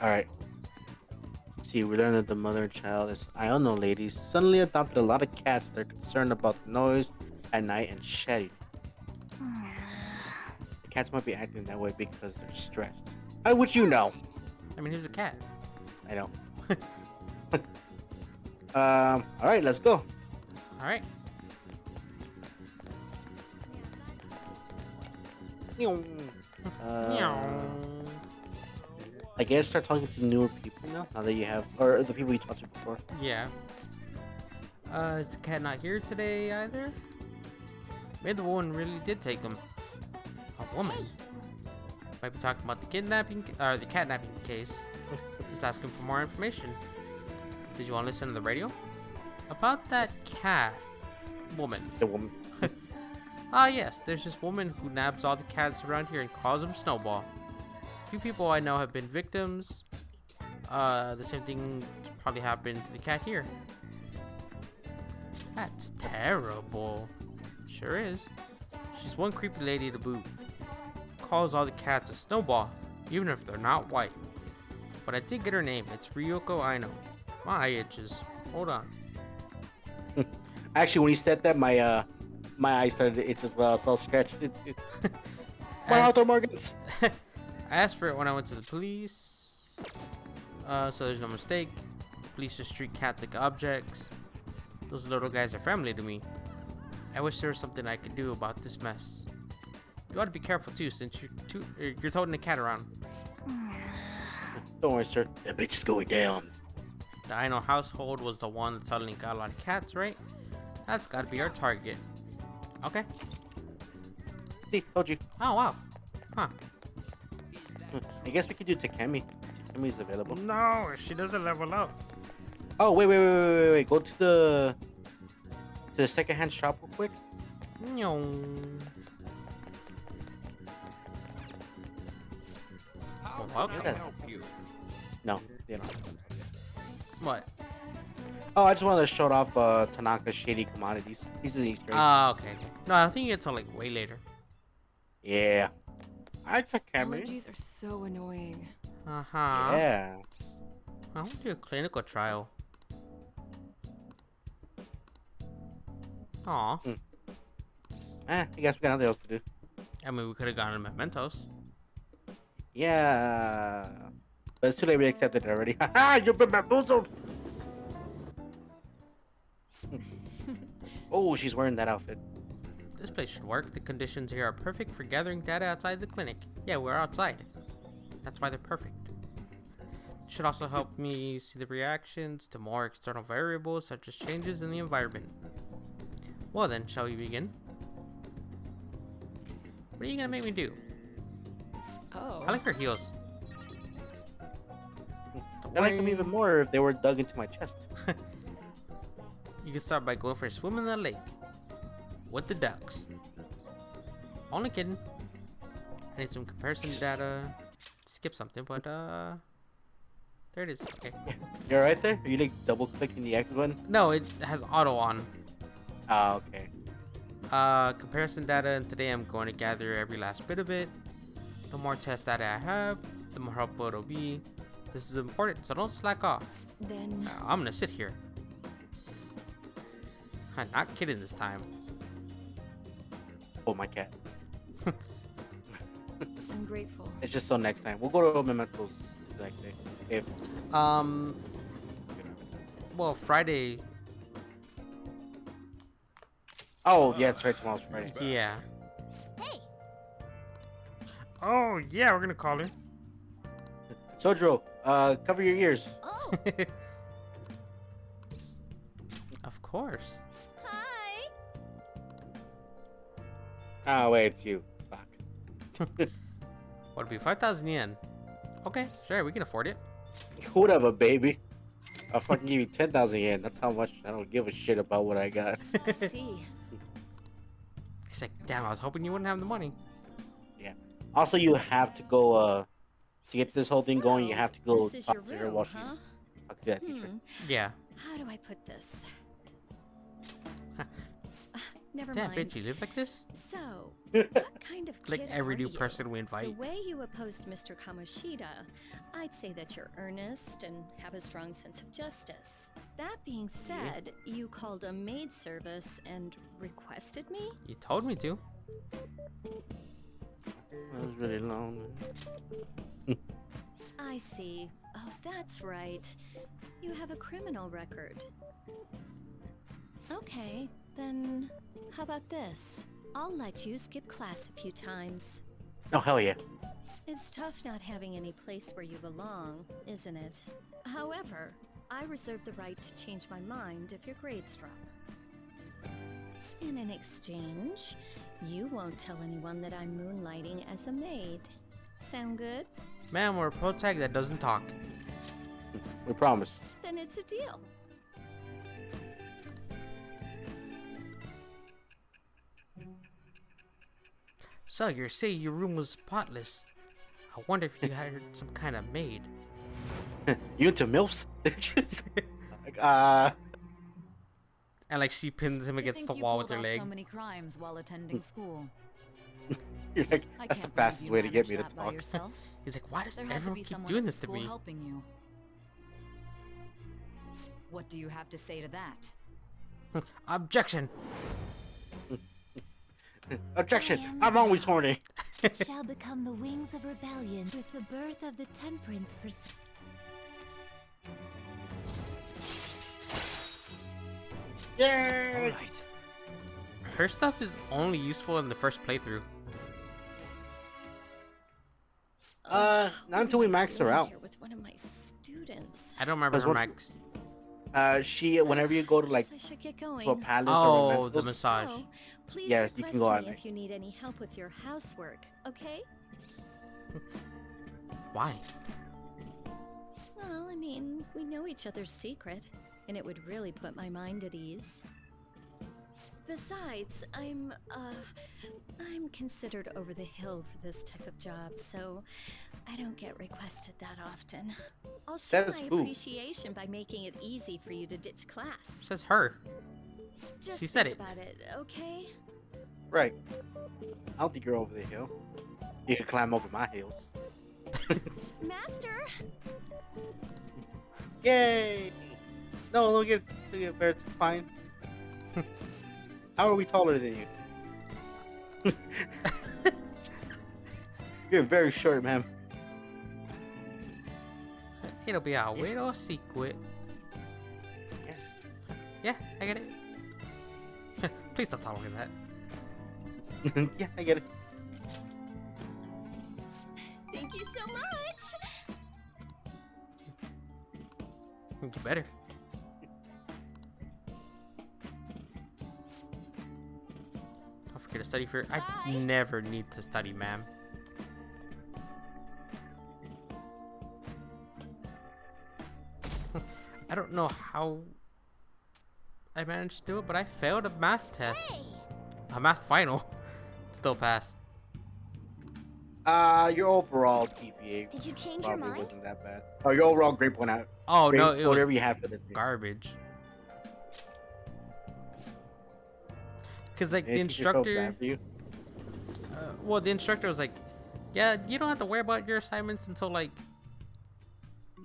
Alright. See, we learned that the mother and child, this Iono lady, suddenly adopted a lot of cats. They're concerned about the noise at night and shedding. The cats might be acting that way because they're stressed. How would you know? I mean, he's a cat. I know. Alright, let's go. Alright. I guess start talking to newer people now that you have, or the people you talked to before. Yeah. Is the cat not here today either? Maybe the woman really did take him. A woman? Might be talking about the kidnapping, or the catnapping case. Let's ask him for more information. Did you want to listen to the radio? About that cat woman. The woman. Ah, yes, there's this woman who nabs all the cats around here and calls them Snowball. A few people I know have been victims. The same thing probably happened to the cat here. That's terrible. Sure is. She's one creepy lady to boot. Calls all the cats a Snowball, even if they're not white. But I did get her name. It's Ryoko Aino. My eye itches. Hold on. Actually, when you said that, my eye started to itch as well, so I'll scratch it too. My Arthur Morgans. I asked for it when I went to the police. So there's no mistake. The police just treat cats like objects. Those little guys are family to me. I wish there was something I could do about this mess. You ought to be careful too, since you're toting a cat around. Don't worry, sir. That bitch is going down. The Aino household was the one that suddenly got a lot of cats, right? That's gotta be our target. Okay. See, told you. Oh, wow. Huh. I guess we could do Takemi. Takemi's available. No, she doesn't level up. Oh, wait. Go to the secondhand shop real quick. No. How can I help you? No, they don't. What? Oh, I just wanted to show off Tanaka's shady commodities. These are the Easter eggs. Oh, okay. No, I think it's like way later. Yeah. I took Takemi. Allergies are so annoying. Uh-huh. Yeah. I want to do a clinical trial. Aw. I guess we got nothing else to do. I mean, we could have gone to Mementos. Yeah. But it's too late, we accepted it already. Haha, you've been bamboozled! Oh, she's wearing that outfit. This place should work. The conditions here are perfect for gathering data outside the clinic. Yeah, we're outside. That's why they're perfect. Should also help me see the reactions to more external variables such as changes in the environment. Well then, shall we begin? What are you gonna make me do? Oh. I like her heels. I like them even more if they were dug into my chest. You can start by going for a swim in the lake with the ducks. Only kidding. I need some comparison data. Skip something, but there it is. Okay. You're right there? Are you like double clicking the X button? No, it has auto on. Oh, okay. Comparison data, and today I'm going to gather every last bit of it. The more test data I have, the more helpful it'll be. This is important, so don't slack off. Then I'm gonna sit here. I'm not kidding this time. Oh, my cat. I'm grateful. It's just so next time. We'll go to Mementos the next day. If well, Friday. Oh, yeah, it's right. Tomorrow's Friday. Yeah. Hey. Oh, yeah, we're gonna call her. Sojiro, cover your ears. Oh. Of course. Hi. Oh, wait, it's you. Fuck. What'd be 5,000 yen? Okay, sure, we can afford it. Whatever, baby. I'll fucking give you 10,000 yen. That's how much I don't give a shit about what I got. I see. He's like, damn, I was hoping you wouldn't have the money. Also, you have to go. To get this whole thing going, you have to go This is talk your to her room, while huh? she's talking to that teacher. Yeah. How do I put this? Never Damn, mind. bitch, you live like this? So, what kind of Like kid every are new you? person we The invite. way you opposed Mr. Kamoshida, I'd say that you're earnest and have a strong sense of justice. That being said, you called a maid service and requested me? You told me to. That was really long. I see. Oh, that's right. You have a criminal record. Okay, then how about this? I'll let you skip class a few times. Oh, hell yeah. It's tough not having any place where you belong, isn't it? However, I reserve the right to change my mind if your grades drop. In an exchange, you won't tell anyone that I'm moonlighting as a maid. Sound good? Man, we're a protag that doesn't talk. We promise. Then it's a deal. So, you say your room was spotless. I wonder if you hired some kind of maid. You into MILFs? Like, And like she pins him against the Think you wall with pulled her off leg. so many crimes while attending school. You're like, I that's the can't believe fastest you way to get me to managed that by talk. yourself. He's like, why does There had to everyone be keep someone doing at the this to school me? helping you. What do you have to say to that? Objection! Objection! I'm always horny. Shall become the wings of rebellion with the birth of the temperance pursuit. Yay! Alright. Her stuff is only useful in the first playthrough. Not until we max her out. Here with one of my students. I don't remember Because her once- max. She, whenever you go to like, Guess I should get going. to a palace Oh, or a the massage. Oh, please Yes, you request can go out me next. if you need any help with your housework, okay? Why? Well, I mean, we know each other's secret, and it would really put my mind at ease. Besides, I'm considered over the hill for this type of job, so I don't get requested that often. I'll show Says my who? appreciation by making it easy for you to ditch class. Says her. Just She said think it. about it, okay? right. I don't think you're over the hill. You can climb over my hills. Master! Yay! No, look at Barrett's fine. How are we taller than you? You're very short, ma'am. It'll be a little secret. Yeah, I get it. Please don't talk like that. Yeah, I get it. Thank you so much! You better. Don't forget to study for. I never need to study, ma'am. I don't know how I managed to do it, but I failed a math test. A math final. Still passed. Your overall GPA Did you change your probably mind? wasn't that bad. Oh, your overall grade point out. Oh grade, no, it whatever was you have for the thing. garbage. Cause like the Any teacher felt instructor, bad for you? well, the instructor was like, "Yeah, you don't have to worry about your assignments until like,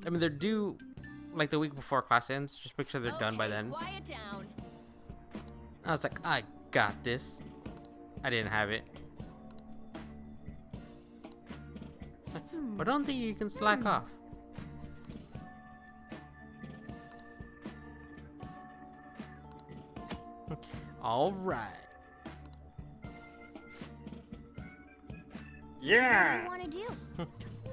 I mean, they're due like the week before class ends. Just make sure they're done by then." Quiet down. I was like, "I got this." I didn't have it, but I don't think you can slack off. All right. Yeah. What do you want to do?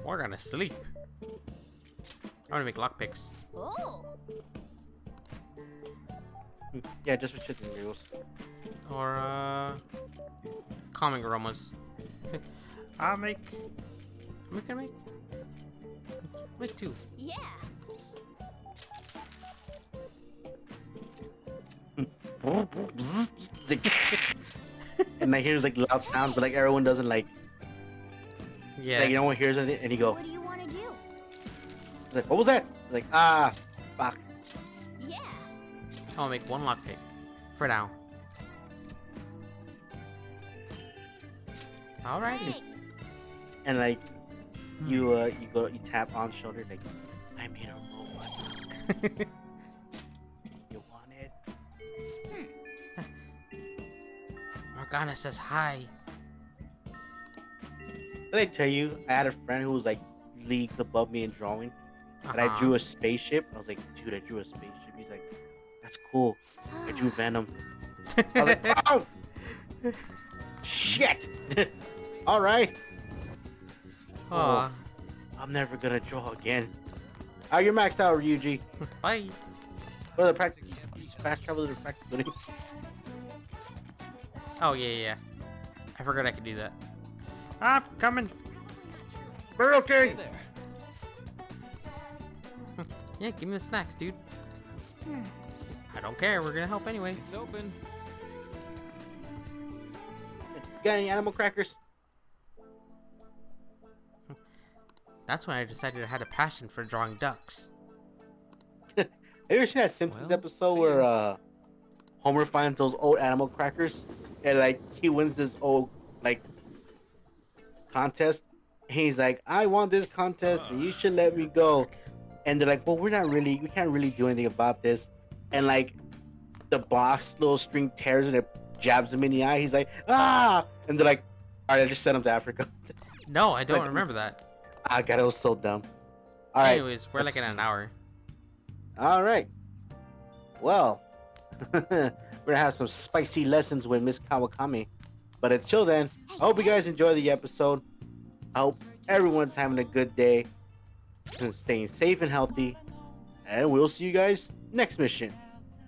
We're gonna sleep. I'm gonna make lockpicks. Oh. Yeah, just for shits and giggles. Or calming aromas. I'll make. I'm gonna make two. Yeah. And I hear like loud sounds, but like everyone doesn't like Yeah. Like no one hears anything, and you go. What do you want to do? He's like, what was that? He's like, fuck. Yeah. I'll make one lockpick for now. Alrighty. And like, you tap on shoulder like, I made a robot. You want it? Morgana says hi. Did I tell you I had a friend who was like leagues above me in drawing, and I drew a spaceship. I was like, dude, I drew a spaceship. He's like, that's cool. I drew Venom. I was like, oh, shit. All right. Aw. I'm never gonna draw again. You're maxed out, Ryuji. Bye. What are the practice? You fast travel to the practice building. Oh yeah. I forgot I could do that. I'm coming. We're okay. Yeah, give me the snacks, dude. I don't care. We're gonna help anyway. It's open. Got any animal crackers? That's when I decided I had a passion for drawing ducks. Have you ever seen that Simpsons episode where Homer finds those old animal crackers and like he wins this old like contest? And he's like, I won this contest and you should let me go. And they're like, well, we can't really do anything about this. And like the box little string tears and it jabs him in the eye. He's like, ah! And they're like, all right, I just sent him to Africa. No, I don't Like, remember that. God, it was so dumb. All right. Anyways, we're like in an hour. All right. Well, we're gonna have some spicy lessons with Miss Kawakami. But until then, I hope you guys enjoy the episode. I hope everyone's having a good day, staying safe and healthy, and we'll see you guys next mission.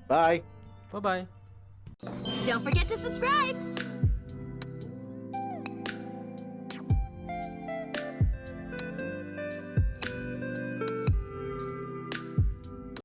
Bye. Bye-bye. Don't forget to subscribe!